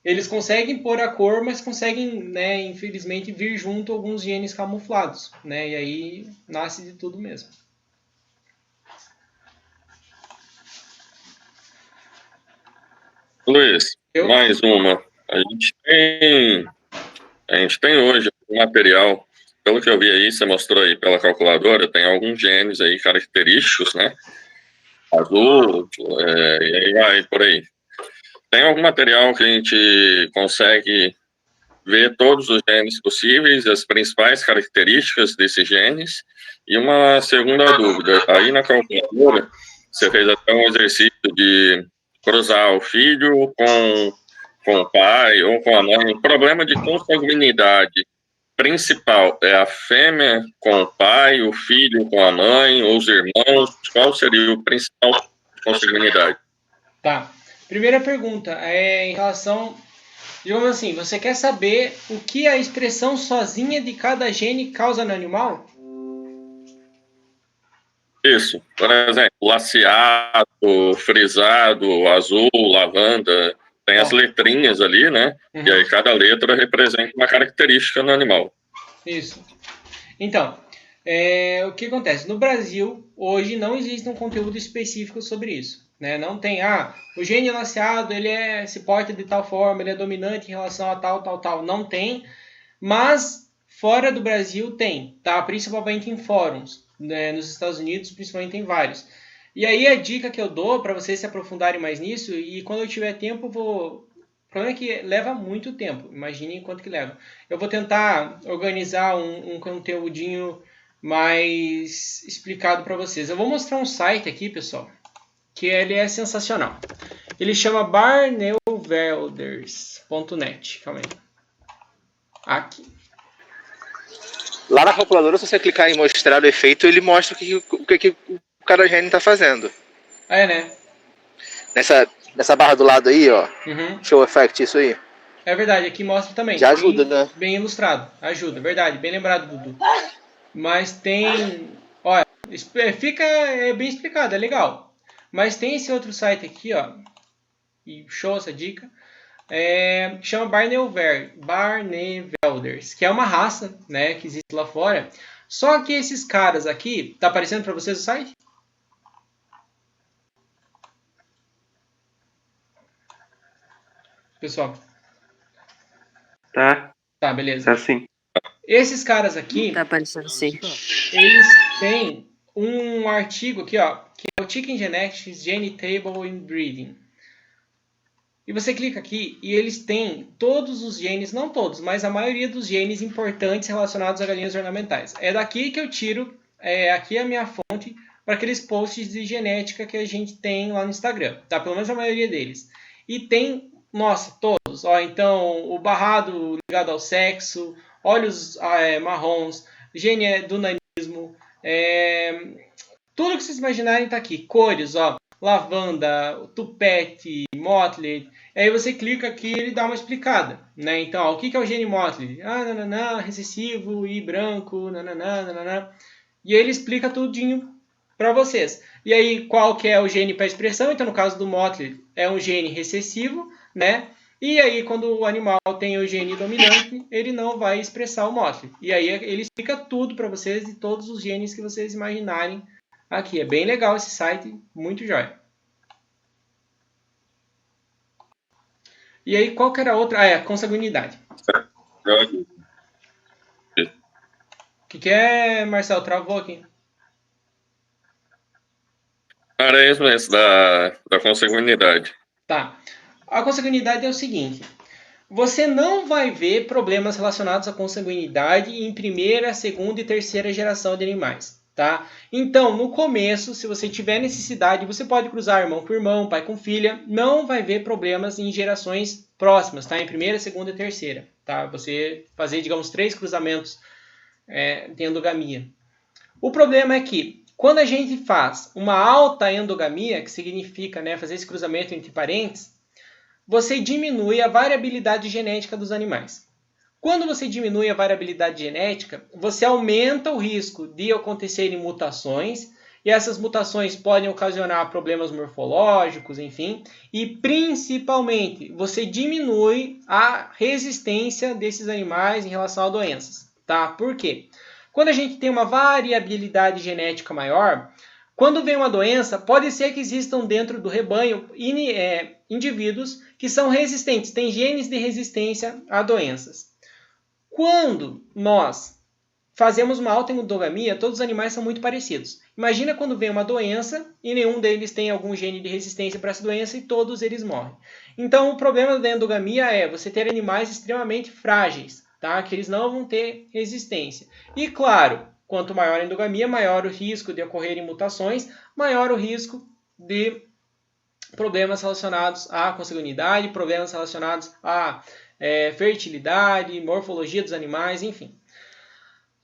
eles conseguem pôr a cor, mas conseguem, né, infelizmente, vir junto alguns genes camuflados, né? E aí nasce de tudo mesmo.
Luiz,
Eu?
mais uma. A gente tem hoje um material, pelo que eu vi aí, você mostrou aí pela calculadora, tem alguns genes aí característicos, né? Azul, e aí vai por aí. Tem algum material que a gente consegue ver todos os genes possíveis, as principais características desses genes. E uma segunda dúvida, aí na calculadora, você fez até um exercício de cruzar o filho com o pai ou com a mãe. O problema de consanguinidade principal é a fêmea com o pai, o filho com a mãe, ou os irmãos? Qual seria o principal de consanguinidade?
Tá. Primeira pergunta é em relação, digamos assim, você quer saber o que a expressão sozinha de cada gene causa no animal?
Isso. Por exemplo, laceado, frisado, azul, lavanda, tem as letrinhas ali, né? E aí cada letra representa uma característica no animal.
Isso. Então, o que acontece? No Brasil, hoje não existe um conteúdo específico sobre isso. Né? Não tem, o gene laceado, ele se porta de tal forma, ele é dominante em relação a tal, tal, tal. Não tem, mas fora do Brasil tem, tá? Principalmente em fóruns. Né? Nos Estados Unidos, principalmente tem vários. E aí a dica que eu dou para vocês se aprofundarem mais nisso, e quando eu tiver tempo, o problema é que leva muito tempo. Imaginem quanto que leva. Eu vou tentar organizar um conteúdinho mais explicado para vocês. Eu vou mostrar um site aqui, pessoal, que ele é sensacional. Ele chama barneuvelders.net. Calma aí. Aqui.
Lá na calculadora, se você clicar em mostrar o efeito, ele mostra o que cada gene está fazendo.
Né?
Nessa barra do lado aí, ó. Show effect, isso aí.
É verdade, aqui mostra também.
Já ajuda, né?
Bem ilustrado. Ajuda, verdade. Bem lembrado, Dudu. Mas tem... Olha, fica bem explicado, é legal. Mas tem esse outro site aqui, ó. E show essa dica. Chama Barnevelders, que é uma raça, né, que existe lá fora. Só que esses caras aqui... Tá aparecendo para vocês o site? Pessoal.
Tá.
Tá, beleza.
Tá sim.
Esses caras aqui...
Tá aparecendo sim.
Eles têm um artigo aqui, ó, que é o Chicken Genetics Gene Table in Breeding. E você clica aqui e eles têm todos os genes, não todos, mas a maioria dos genes importantes relacionados a galinhas ornamentais. É daqui que eu tiro, aqui é a minha fonte, para aqueles posts de genética que a gente tem lá no Instagram. Tá? Pelo menos a maioria deles. E tem, nossa, todos. Ó, então, o barrado ligado ao sexo, olhos marrons, gene do nanismo, tudo que vocês imaginarem está aqui. Cores, ó, lavanda, tupete, motley. Aí você clica aqui e ele dá uma explicada, né? Então, ó, o que é o gene motley? Recessivo e branco, E aí ele explica tudinho para vocês. E aí, qual que é o gene para expressão? Então, no caso do motley, é um gene recessivo, né? E aí, quando o animal tem o gene dominante, ele não vai expressar o motley. E aí, ele explica tudo para vocês de todos os genes que vocês imaginarem aqui. É bem legal esse site, muito jóia. E aí, qual que era a outra? A consanguinidade. O que é, Marcelo? Travou aqui.
Era isso mesmo, da consanguinidade.
Tá. A consanguinidade é o seguinte. Você não vai ver problemas relacionados à consanguinidade em primeira, segunda e terceira geração de animais. Tá? Então, no começo, se você tiver necessidade, você pode cruzar irmão com irmão, pai com filha, não vai ver problemas em gerações próximas, tá? Em primeira, segunda e terceira, tá? Você fazer, digamos, 3 cruzamentos de endogamia. O problema é que, quando a gente faz uma alta endogamia, que significa, né, fazer esse cruzamento entre parentes, você diminui a variabilidade genética dos animais. Quando você diminui a variabilidade genética, você aumenta o risco de acontecerem mutações, e essas mutações podem ocasionar problemas morfológicos, enfim, e principalmente você diminui a resistência desses animais em relação a doenças. Tá? Por quê? Quando a gente tem uma variabilidade genética maior, quando vem uma doença, pode ser que existam dentro do rebanho indivíduos que são resistentes, têm genes de resistência a doenças. Quando nós fazemos uma autoendogamia, todos os animais são muito parecidos. Imagina quando vem uma doença e nenhum deles tem algum gene de resistência para essa doença e todos eles morrem. Então, o problema da endogamia é você ter animais extremamente frágeis, tá? Que eles não vão ter resistência. E, claro, quanto maior a endogamia, maior o risco de ocorrerem mutações, maior o risco de problemas relacionados à consanguinidade, problemas relacionados à fertilidade, morfologia dos animais, enfim.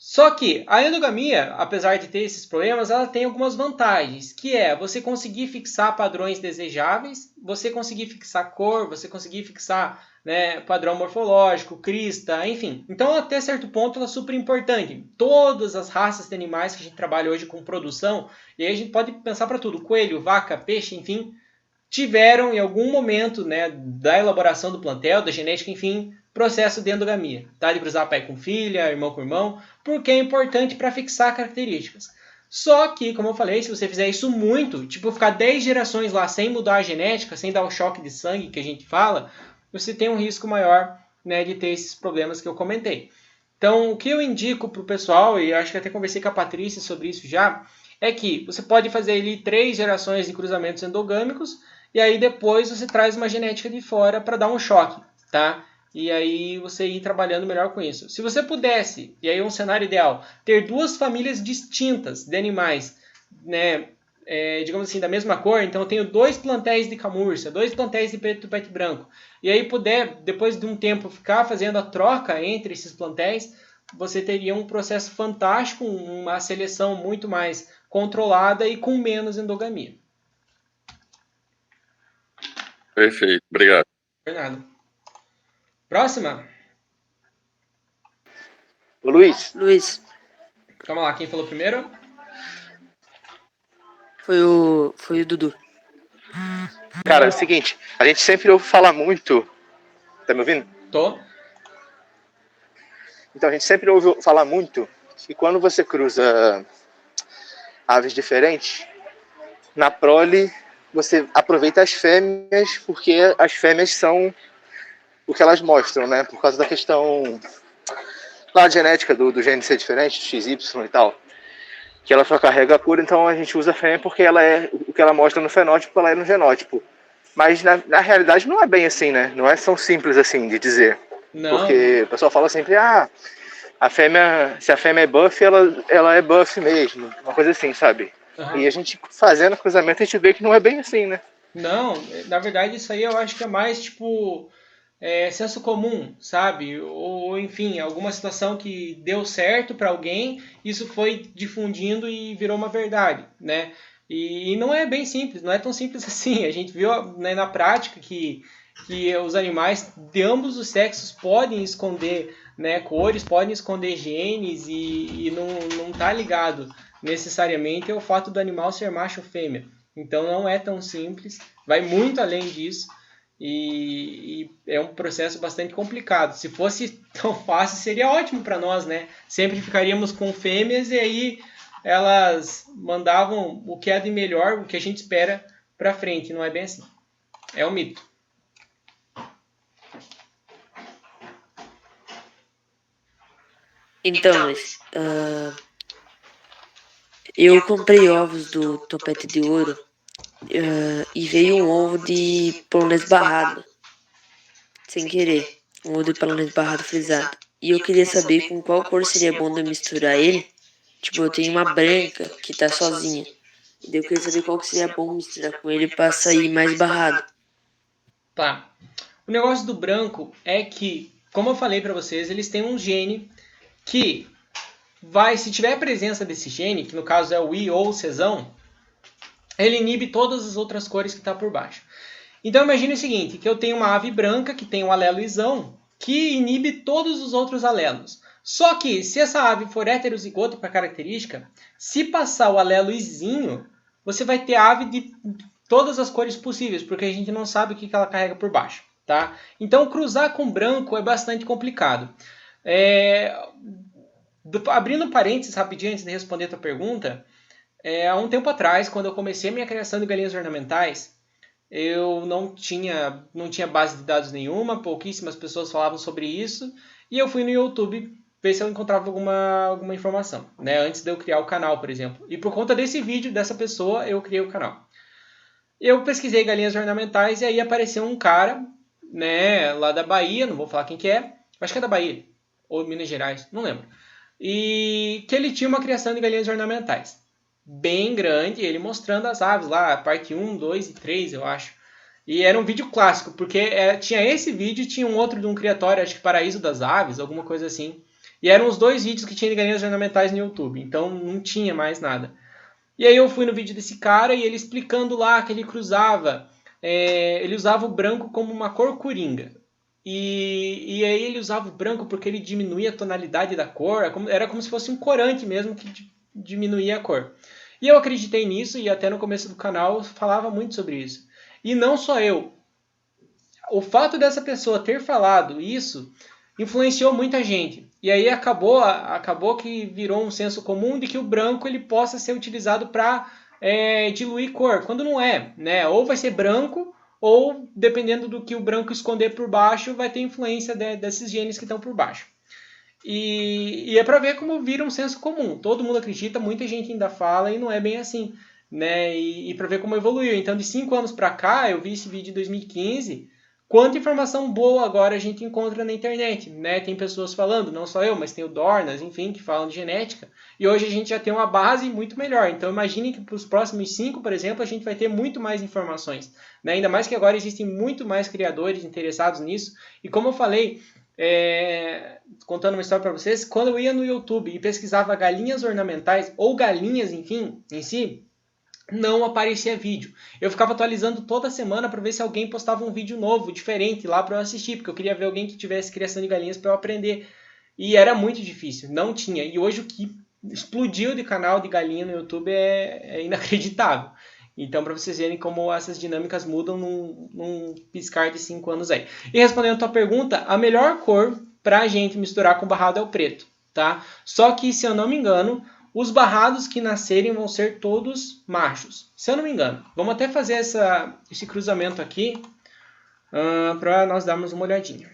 Só que a endogamia, apesar de ter esses problemas, ela tem algumas vantagens, que é você conseguir fixar padrões desejáveis, você conseguir fixar cor, você conseguir fixar, né, padrão morfológico, crista, enfim. Então, até certo ponto, ela é super importante. Todas as raças de animais que a gente trabalha hoje com produção, e aí a gente pode pensar para tudo, coelho, vaca, peixe, enfim, tiveram em algum momento, né, da elaboração do plantel, da genética, enfim, processo de endogamia, tá? De cruzar pai com filha, irmão com irmão, porque é importante para fixar características. Só que, como eu falei, se você fizer isso muito, tipo ficar 10 gerações lá sem mudar a genética, sem dar o choque de sangue que a gente fala, você tem um risco maior, né, de ter esses problemas que eu comentei. Então, o que eu indico para o pessoal, e acho que até conversei com a Patrícia sobre isso já, é que você pode fazer ali 3 gerações de cruzamentos endogâmicos, e aí depois você traz uma genética de fora para dar um choque, tá? E aí você ir trabalhando melhor com isso. Se você pudesse, e aí é um cenário ideal, ter 2 famílias distintas de animais, né, digamos assim, da mesma cor, então eu tenho 2 plantéis de camurça, 2 plantéis de preto e tupete branco, e aí puder, depois de um tempo, ficar fazendo a troca entre esses plantéis, você teria um processo fantástico, uma seleção muito mais controlada e com menos endogamia.
Perfeito, obrigado.
Fernando. Próxima?
Ô, Luiz,
Luiz,
Calma lá, quem falou primeiro?
foi o Dudu.
cara, é o seguinte, a gente sempre ouve falar muito. Tá me ouvindo?
Tô.
Então, a gente sempre ouve falar muito que quando você cruza aves diferentes, na prole você aproveita as fêmeas, porque as fêmeas são o que elas mostram, né? Por causa da questão lá genética do gene ser diferente, do XY e tal. Que ela só carrega a cor, então a gente usa a fêmea porque ela é o que ela mostra no fenótipo, ela é no genótipo. Mas na realidade não é bem assim, né? Não é tão simples assim de dizer.
Não.
Porque o pessoal fala sempre, a fêmea, se a fêmea é buff, ela é buff mesmo. Uma coisa assim, sabe?
Uhum.
E a gente fazendo cruzamento, a gente vê que não é bem assim, né?
Não, na verdade isso aí eu acho que é mais tipo senso comum, sabe? Ou enfim, alguma situação que deu certo para alguém, isso foi difundindo e virou uma verdade, né? E não é bem simples, não é tão simples assim. A gente viu, né, na prática que os animais de ambos os sexos podem esconder, né, cores, podem esconder genes e não tá ligado necessariamente ao fato do animal ser macho ou fêmea. Então não é tão simples, vai muito além disso e é um processo bastante complicado. Se fosse tão fácil, seria ótimo para nós, né? Sempre ficaríamos com fêmeas e aí elas mandavam o que é de melhor, o que a gente espera para frente. Não é bem assim. É um mito.
Então, Luiz, eu comprei ovos do Topete de Ouro e veio um ovo de polonês barrado, sem querer, um ovo de polonês barrado frisado. E eu queria saber com qual cor seria bom de eu misturar ele. Tipo, eu tenho uma branca que tá sozinha. E daí eu queria saber qual que seria bom misturar com ele pra sair mais barrado.
Tá. O negócio do branco é que, como eu falei para vocês, eles têm um gene que vai, se tiver a presença desse gene, que no caso é o I ou o Czão, ele inibe todas as outras cores que está por baixo. Então imagine o seguinte, que eu tenho uma ave branca que tem um alelo isão, que inibe todos os outros alelos. Só que, se essa ave for heterozigota para característica, se passar o alelo izinho, você vai ter ave de todas as cores possíveis, porque a gente não sabe o que ela carrega por baixo. Tá? Então, cruzar com branco é bastante complicado. Abrindo parênteses rapidinho antes de responder a tua pergunta, há um tempo atrás, quando eu comecei a minha criação de galinhas ornamentais, eu não tinha base de dados nenhuma, pouquíssimas pessoas falavam sobre isso, e eu fui no YouTube ver se eu encontrava alguma informação, né? Antes de eu criar o canal, por exemplo. E por conta desse vídeo, dessa pessoa, eu criei o canal. Eu pesquisei galinhas ornamentais e aí apareceu um cara, né, lá da Bahia, não vou falar quem que é, acho que é da Bahia, ou Minas Gerais, não lembro. E que ele tinha uma criação de galinhas ornamentais bem grande, ele mostrando as aves lá, parte 1, 2 e 3, eu acho. E era um vídeo clássico, porque tinha esse vídeo e tinha um outro de um criatório, acho que Paraíso das Aves, alguma coisa assim. E eram os 2 vídeos que tinha de galinhas ornamentais no YouTube, então não tinha mais nada. E aí eu fui no vídeo desse cara e ele explicando lá que ele cruzava, ele usava o branco como uma cor coringa. E aí ele usava o branco porque ele diminuía a tonalidade da cor, era como se fosse um corante mesmo que diminuía a cor. E eu acreditei nisso e até no começo do canal eu falava muito sobre isso. E não só eu. O fato dessa pessoa ter falado isso influenciou muita gente. E aí acabou que virou um senso comum de que o branco ele possa ser utilizado para diluir cor, quando não é, né? Ou vai ser branco, ou dependendo do que o branco esconder por baixo, vai ter influência desses genes que estão por baixo. E é para ver como vira um senso comum. Todo mundo acredita, muita gente ainda fala e não é bem assim, né? E para ver como evoluiu. Então, de 5 anos para cá, eu vi esse vídeo em 2015. Quanta informação boa agora a gente encontra na internet, né? Tem pessoas falando, não só eu, mas tem o Dornas, enfim, que falam de genética. E hoje a gente já tem uma base muito melhor. Então imagine que para os próximos 5, por exemplo, a gente vai ter muito mais informações, né? Ainda mais que agora existem muito mais criadores interessados nisso. E como eu falei, contando uma história para vocês, quando eu ia no YouTube e pesquisava galinhas ornamentais, ou galinhas, enfim, em si, não aparecia vídeo. Eu ficava atualizando toda semana para ver se alguém postava um vídeo novo, diferente, lá para eu assistir, porque eu queria ver alguém que tivesse criação de galinhas para eu aprender. E era muito difícil, não tinha. E hoje o que explodiu de canal de galinha no YouTube é inacreditável. Então, para vocês verem como essas dinâmicas mudam num piscar de 5 anos aí. E respondendo a tua pergunta, a melhor cor para a gente misturar com barrado é o preto, tá? Só que, se eu não me engano, os barrados que nascerem vão ser todos machos, se eu não me engano. Vamos até fazer esse cruzamento aqui para nós darmos uma olhadinha.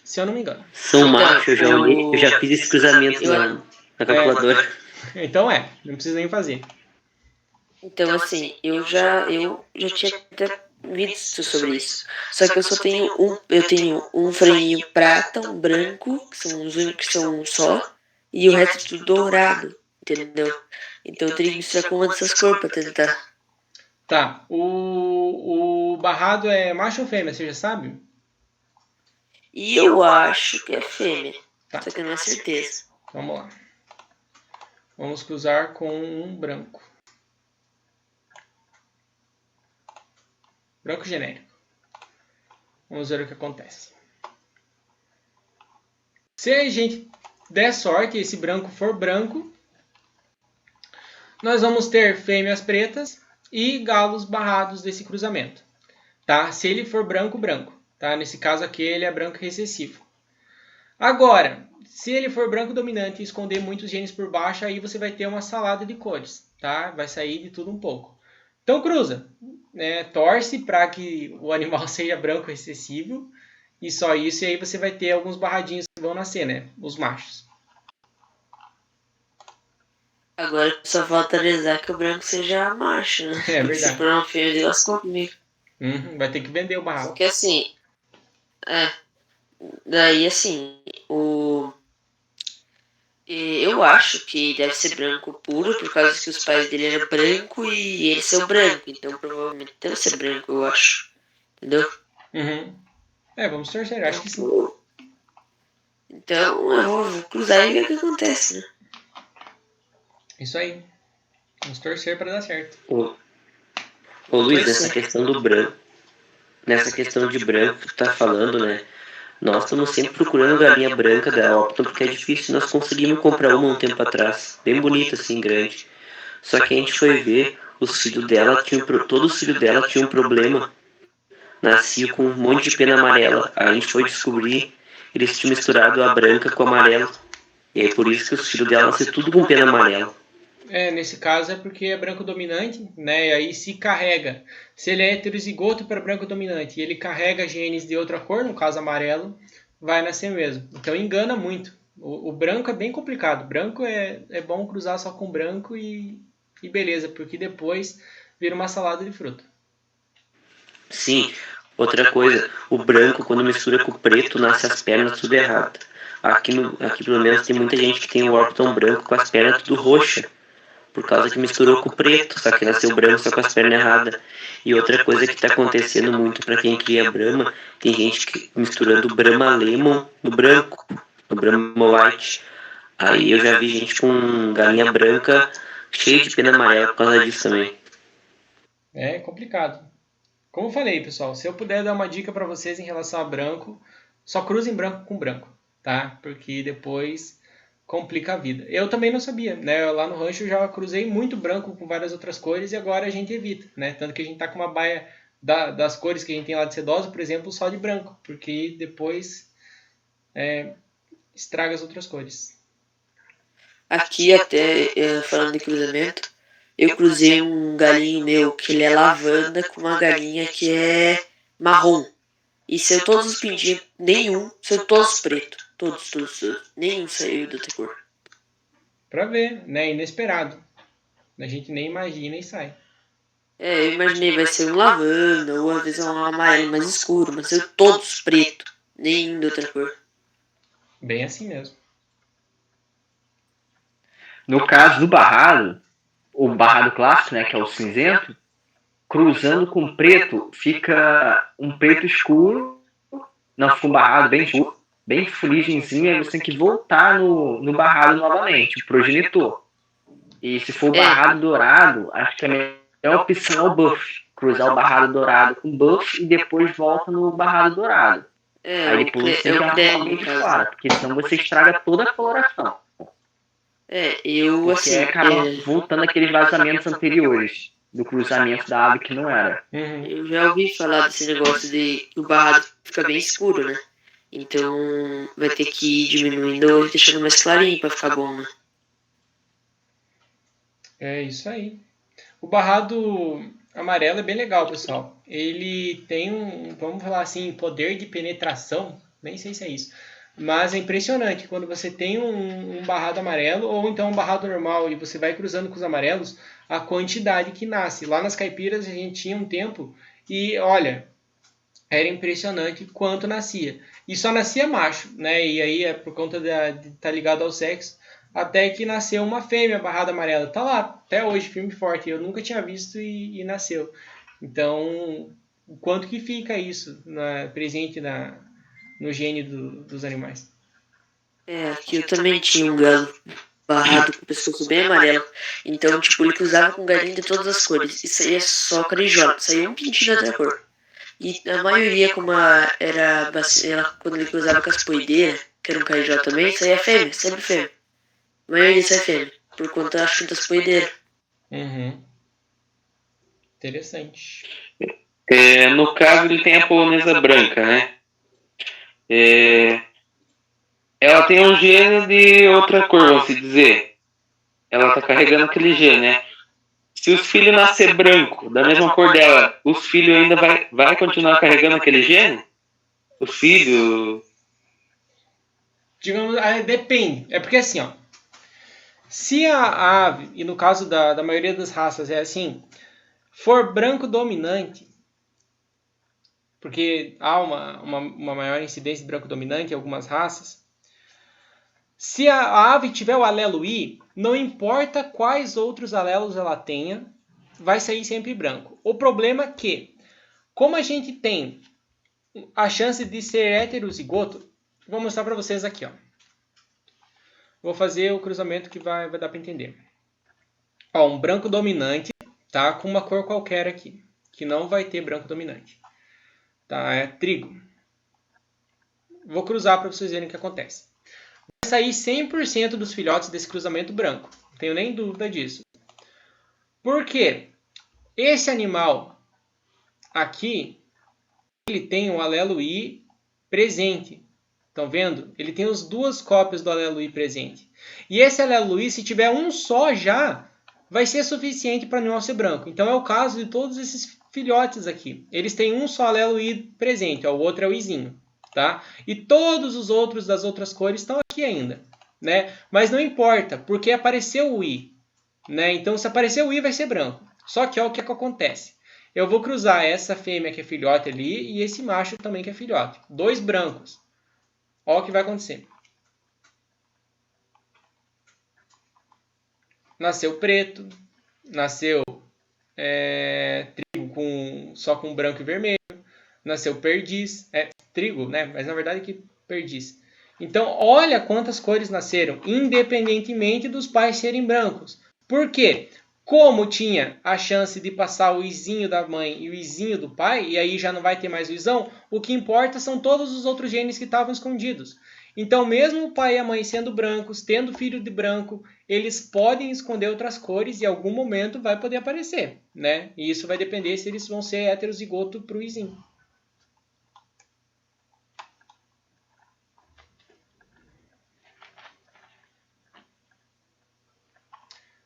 Se eu não me engano.
São machos, eu já fiz esse cruzamento na calculadora.
Então não precisa nem fazer.
Então, assim, eu já tinha até visto sobre isso. Só que eu só tenho um freio prata, um branco, que são os únicos que são um só, e o resto é tudo dourado, entendeu? Então eu teria que misturar com uma dessas cores pra tentar.
Tá, o barrado é macho ou fêmea, você já sabe?
E eu acho que é fêmea,
Tá.
só que eu não tenho certeza.
Vamos lá. Vamos cruzar com um branco. Branco genérico. Vamos ver o que acontece. Se a gente der sorte e esse branco for branco, nós vamos ter fêmeas pretas e galos barrados desse cruzamento. Tá? Se ele for branco, branco. Tá? Nesse caso aqui ele é branco recessivo. Agora, se ele for branco dominante e esconder muitos genes por baixo, aí você vai ter uma salada de cores. Tá? Vai sair de tudo um pouco. Então cruza. Torce para que o animal seja branco recessivo. E só isso. E aí você vai ter alguns barradinhos que vão nascer, né? Os machos.
Agora só falta rezar que o branco seja macho, né?
É verdade.
Se for uma fêmea, elas comigo.
Vai ter que vender o barraco.
Porque assim, daí assim, eu acho que deve ser branco puro, por causa que os pais dele eram branco e eles são branco, então provavelmente deve ser branco, eu acho. Entendeu?
Vamos torcer, acho que sim.
Então eu vou cruzar e ver o que acontece, né?
Isso aí. Vamos torcer para dar certo.
Ô Luiz, nessa questão do branco, nessa questão de branco que tu tá falando, né? Nós estamos sempre procurando galinha branca da Opton, porque é difícil. Nós conseguimos comprar uma um tempo atrás, bem bonita assim, grande. Só que a gente foi ver, os filhos dela todos os filhos dela tinham um problema. Nasciam com um monte de pena amarela. Aí a gente foi descobrir, eles tinham misturado a branca com o amarelo. E aí por isso que os filhos dela nasceram tudo com pena amarela.
Nesse caso é porque é branco dominante, né? E aí se carrega. Se ele é heterozigoto para branco dominante e ele carrega genes de outra cor, no caso amarelo, vai nascer mesmo. Então engana muito, O branco é bem complicado. Branco é bom cruzar só com branco e beleza, porque depois vira uma salada de fruta.
Sim, outra coisa, o branco quando mistura com o preto nasce as pernas tudo errado. Aqui pelo menos tem muita gente que tem o Orbiton branco com as pernas tudo roxa, por causa que misturou com o preto, só que nasceu branco só com as pernas erradas. E outra coisa que está acontecendo muito para quem cria Brahma, tem gente que misturando Brahma Lemon no branco, no Brahma White. Aí eu já vi gente com galinha branca cheia de pena amarela por causa disso também.
É complicado. Como eu falei, pessoal, se eu puder dar uma dica para vocês em relação a branco, só cruzem branco com branco, tá? Porque depois complica a vida. Eu também não sabia, né? Lá no rancho eu já cruzei muito branco com várias outras cores e agora a gente evita, né? Tanto que a gente tá com uma baia das cores que a gente tem lá de sedosa, por exemplo, só de branco, porque depois estraga as outras cores.
Aqui até, falando de cruzamento, eu cruzei um galinho meu que ele é lavanda com uma galinha que é marrom. E saiu todos os pintinhos, nenhum, saiu todos preto. Todos. Nenhum saiu de outra cor.
Pra ver, né? Inesperado. A gente nem imagina e sai.
Eu imaginei vai ser um lavanda, ou às vezes um amarelo mais escuro, mas saiu todos preto. Nenhum de outra cor.
Bem assim mesmo.
No caso do barrado, o barrado clássico, né, que é o cinzento, cruzando com preto, fica um preto escuro, não, fica um barrado bem escuro, bem fuligenzinho, aí você tem que voltar no barrado novamente, o progenitor. E se for o barrado dourado, acho que a melhor opção é o buff, cruzar o barrado dourado com buff e depois volta no barrado dourado. Aí depois você tem que arrumar bem de fora, porque senão você estraga toda a coloração. Porque acaba voltando aqueles vazamentos anteriores do cruzamento da ave que não era.
Eu já ouvi falar desse negócio de que o barrado fica bem escuro, né? Então vai ter que ir diminuindo e deixando mais clarinho pra ficar bom, né?
É isso aí. O barrado amarelo é bem legal, pessoal. Ele tem vamos falar assim, poder de penetração, nem sei se é isso, mas é impressionante quando você tem um barrado amarelo ou então um barrado normal e você vai cruzando com os amarelos, a quantidade que nasce. Lá nas caipiras a gente tinha um tempo e, olha, era impressionante quanto nascia. E só nascia macho, né? E aí é por conta de estar ligado ao sexo, até que nasceu uma fêmea barrada amarela. Tá lá, até hoje, firme e forte. Eu nunca tinha visto e nasceu. Então, o quanto que fica isso presente no gene dos animais.
Aqui eu também tinha um galo barrado com o pescoço bem amarelo. Então, tipo, ele cruzava com galinha de todas as cores. E saía só carijó, saía um pintinho da outra cor. E a maioria, como era quando ele cruzava com as poideiras, que era um carijó também, saía fêmea, sempre fêmea. A maioria sai fêmea, por conta, acho, das poideiras.
Interessante.
No caso, ele tem a polonesa branca, né? Ela tem um gene de outra cor, vamos dizer. Ela tá carregando aquele gene, né? Se os filhos nascer branco, da mesma cor dela, os filhos ainda vai continuar carregando aquele gene? Os filhos...
Digamos, depende. É porque assim, ó. Se a ave, e no caso da maioria das raças é assim, for branco dominante, porque há uma maior incidência de branco dominante em algumas raças, se a ave tiver o alelo I, não importa quais outros alelos ela tenha, vai sair sempre branco. O problema é que, como a gente tem a chance de ser heterozigoto, vou mostrar para vocês aqui, ó. Vou fazer o cruzamento que vai dar para entender. Ó, um branco dominante, tá? Com uma cor qualquer aqui, que não vai ter branco dominante. Tá? É trigo. Vou cruzar para vocês verem o que acontece. Vai sair 100% dos filhotes desse cruzamento branco. Não tenho nem dúvida disso. Por quê? Esse animal aqui, ele tem um alelo I presente. Estão vendo? Ele tem as duas cópias do alelo I presente. E esse alelo I, se tiver um só já, vai ser suficiente para o animal ser branco. Então é o caso de todos esses filhotes aqui. Eles têm um só alelo I presente, ó, o outro é o Izinho. tá? E todos os outros das outras cores estão aqui ainda, né? Mas não importa, porque apareceu o I, né? Então, se aparecer o I, vai ser branco. Só que olha o que acontece. Eu vou cruzar essa fêmea que é filhote ali e esse macho também que é filhote. 2 brancos. Olha o que vai acontecer. Nasceu preto, nasceu trigo só com branco e vermelho, nasceu perdiz, trigo, né? Mas na verdade que perdiz. Então, olha quantas cores nasceram, independentemente dos pais serem brancos. Por quê? Como tinha a chance de passar o izinho da mãe e o izinho do pai, e aí já não vai ter mais o izão, o que importa são todos os outros genes que estavam escondidos. Então, mesmo o pai e a mãe sendo brancos, tendo filho de branco, eles podem esconder outras cores e em algum momento vai poder aparecer, né? E isso vai depender se eles vão ser heterozigoto pro izinho.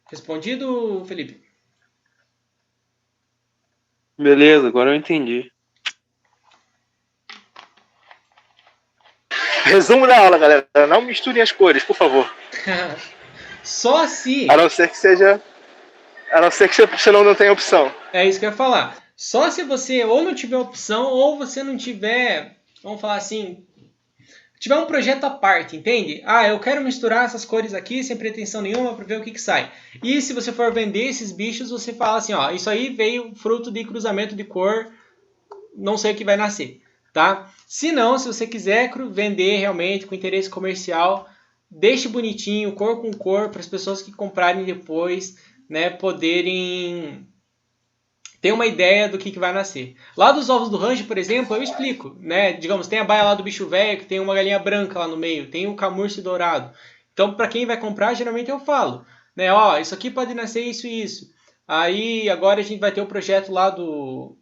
Respondido, Felipe?
Beleza, agora eu entendi.
Resumo da aula, galera. Não misturem as cores, por favor.
Só se...
A não ser que você não tenha opção.
É isso que eu ia falar. Só se você ou não tiver opção ou você não tiver, vamos falar assim, tiver um projeto à parte, entende? Ah, eu quero misturar essas cores aqui sem pretensão nenhuma para ver o que sai. E se você for vender esses bichos, você fala assim, ó, isso aí veio fruto de cruzamento de cor, não sei o que vai nascer, tá? Se não, se você quiser vender realmente com interesse comercial, deixe bonitinho, cor com cor, para as pessoas que comprarem depois, né, poderem ter uma ideia do que vai nascer. Lá dos ovos do rancho, por exemplo, eu explico, né? Digamos, tem a baia lá do bicho velho, que tem uma galinha branca lá no meio, tem o camurce dourado. Então, para quem vai comprar, geralmente eu falo, né? Ó, isso aqui pode nascer isso e isso. Aí, agora a gente vai ter o projeto lá do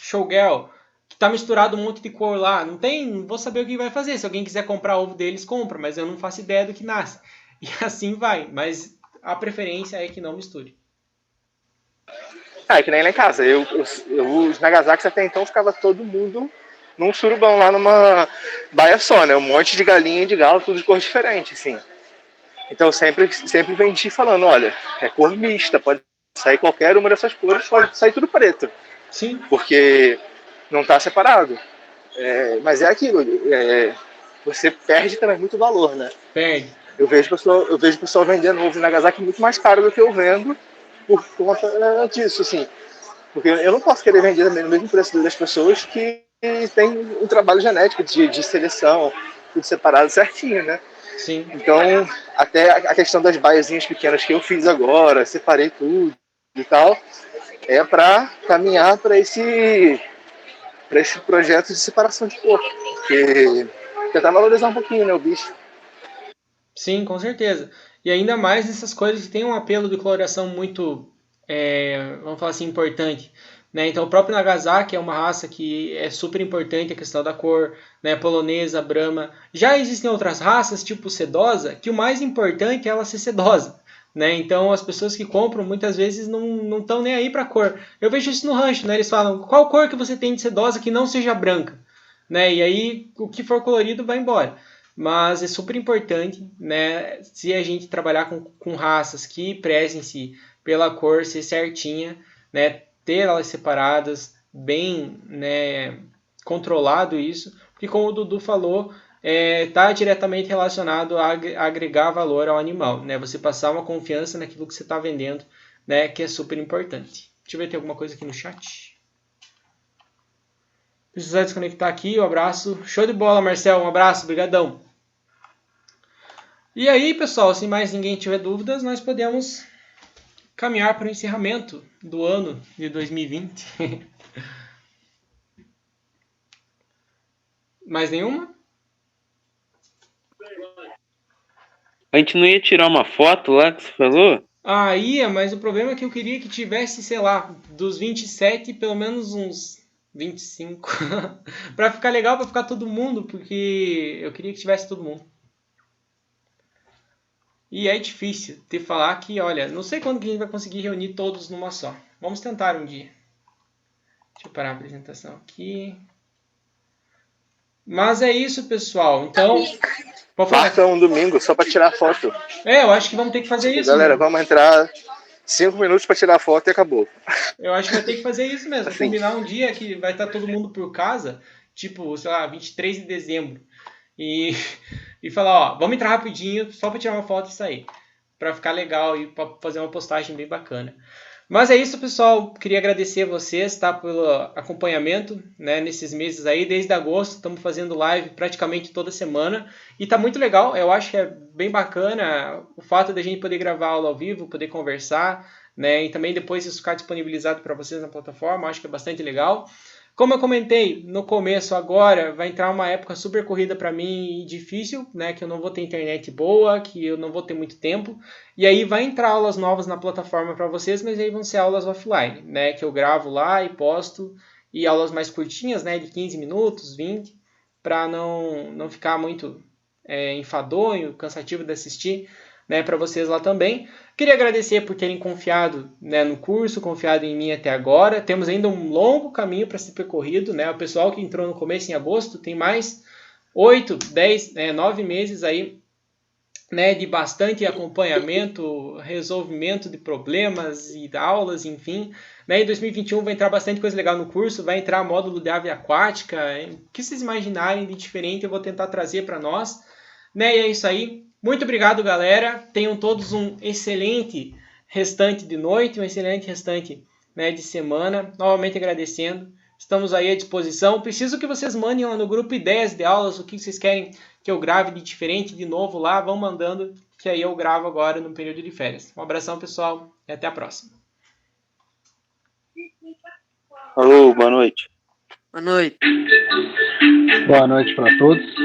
Showgirl, que tá misturado um monte de cor lá. Não vou saber o que vai fazer. Se alguém quiser comprar ovo deles, compra, mas eu não faço ideia do que nasce. E assim vai, mas a preferência é que não misture.
É que nem lá em casa. Os Nagasaki's até então ficava todo mundo num surubão lá numa baia só, né? Um monte de galinha e de galo, tudo de cor diferente, assim. Então eu sempre vendi falando, olha, é cor mista, pode sair qualquer uma dessas cores, pode sair tudo preto.
Sim.
Porque não está separado. Mas é aquilo, você perde também muito valor, né?
Perde.
Eu vejo o pessoal vendendo ovo de Nagasaki muito mais caro do que eu vendo por conta disso, assim. Porque eu não posso querer vender também no mesmo preço das pessoas que têm um trabalho genético de seleção, tudo separado certinho, né?
Sim.
Então, até a questão das baiazinhas pequenas que eu fiz agora, separei tudo e tal, é para caminhar para esse projeto de separação de corpo. Porque tentar valorizar um pouquinho, né, o bicho.
Sim, com certeza. E ainda mais nessas coisas que tem um apelo de coloração muito, vamos falar assim, importante. Né? Então, o próprio Nagasaki é uma raça que é super importante a questão da cor, né? Polonesa, Brahma. Já existem outras raças, tipo sedosa, que o mais importante é ela ser sedosa. Né? Então, as pessoas que compram muitas vezes não estão nem aí para a cor. Eu vejo isso no rancho, né? Eles falam, qual cor que você tem de sedosa que não seja branca? Né? E aí, o que for colorido vai embora. Mas é super importante, né, se a gente trabalhar com raças que prezem-se pela cor ser certinha, né, ter elas separadas, bem, né, controlado isso, porque como o Dudu falou, está diretamente relacionado a agregar valor ao animal, né, você passar uma confiança naquilo que você está vendendo, né, que é super importante. Deixa eu ver, tem alguma coisa aqui no chat. Precisar desconectar aqui, um abraço. Show de bola, Marcel, um abraço, brigadão. E aí, pessoal, se mais ninguém tiver dúvidas, nós podemos caminhar para o encerramento do ano de 2020. Mais nenhuma?
A gente não ia tirar uma foto lá que você falou?
Ah, ia, mas o problema é que eu queria que tivesse, sei lá, dos 27, pelo menos uns 25. Para ficar legal, para ficar todo mundo, porque eu queria que tivesse todo mundo. E é difícil te falar que, olha, não sei quando que a gente vai conseguir reunir todos numa só. Vamos tentar um dia. Deixa eu parar a apresentação aqui. Mas é isso, pessoal. Então, pode falar.
Marca um domingo só para tirar foto.
Eu acho que vamos ter que fazer isso
Galera,
mesmo.
vamos entrar 5 minutos para tirar foto e acabou.
Eu acho que vai ter que fazer isso mesmo.
Assim.
Combinar um dia que vai estar todo mundo por casa, tipo, sei lá, 23 de dezembro. E, e falar, ó, vamos entrar rapidinho, só para tirar uma foto e sair. Para ficar legal e para fazer uma postagem bem bacana. Mas é isso, pessoal. Queria agradecer a vocês, tá, pelo acompanhamento, né, nesses meses aí. Desde agosto estamos fazendo live praticamente toda semana e tá muito legal. Eu acho que é bem bacana o fato de a gente poder gravar aula ao vivo, poder conversar, né, e também depois isso ficar disponibilizado para vocês na plataforma. Acho que é bastante legal. Como eu comentei no começo, agora vai entrar uma época super corrida para mim e difícil, né? Que eu não vou ter internet boa, que eu não vou ter muito tempo. E aí vai entrar aulas novas na plataforma para vocês, mas aí vão ser aulas offline, né? Que eu gravo lá e posto. E aulas mais curtinhas, né? De 15 minutos, 20, para não ficar muito enfadonho, cansativo de assistir, né? Para vocês lá também. Queria agradecer por terem confiado, né, no curso, confiado em mim até agora. Temos ainda um longo caminho para ser percorrido, né? O pessoal que entrou no começo em agosto tem mais 8, 10, 9 meses aí, né, de bastante acompanhamento, resolvimento de problemas e aulas, enfim. Né? Em 2021 vai entrar bastante coisa legal no curso, vai entrar módulo de ave aquática, o que vocês imaginarem de diferente eu vou tentar trazer para nós. Né? E é isso aí. Muito obrigado, galera. Tenham todos um excelente restante de noite, um excelente restante, né, de semana. Novamente agradecendo. Estamos aí à disposição. Preciso que vocês mandem lá no grupo ideias de aulas, o que vocês querem que eu grave de diferente de novo lá. Vão mandando, que aí eu gravo agora no período de férias. Um abração, pessoal, e até a próxima.
Alô, boa noite.
Boa noite.
Boa noite para todos.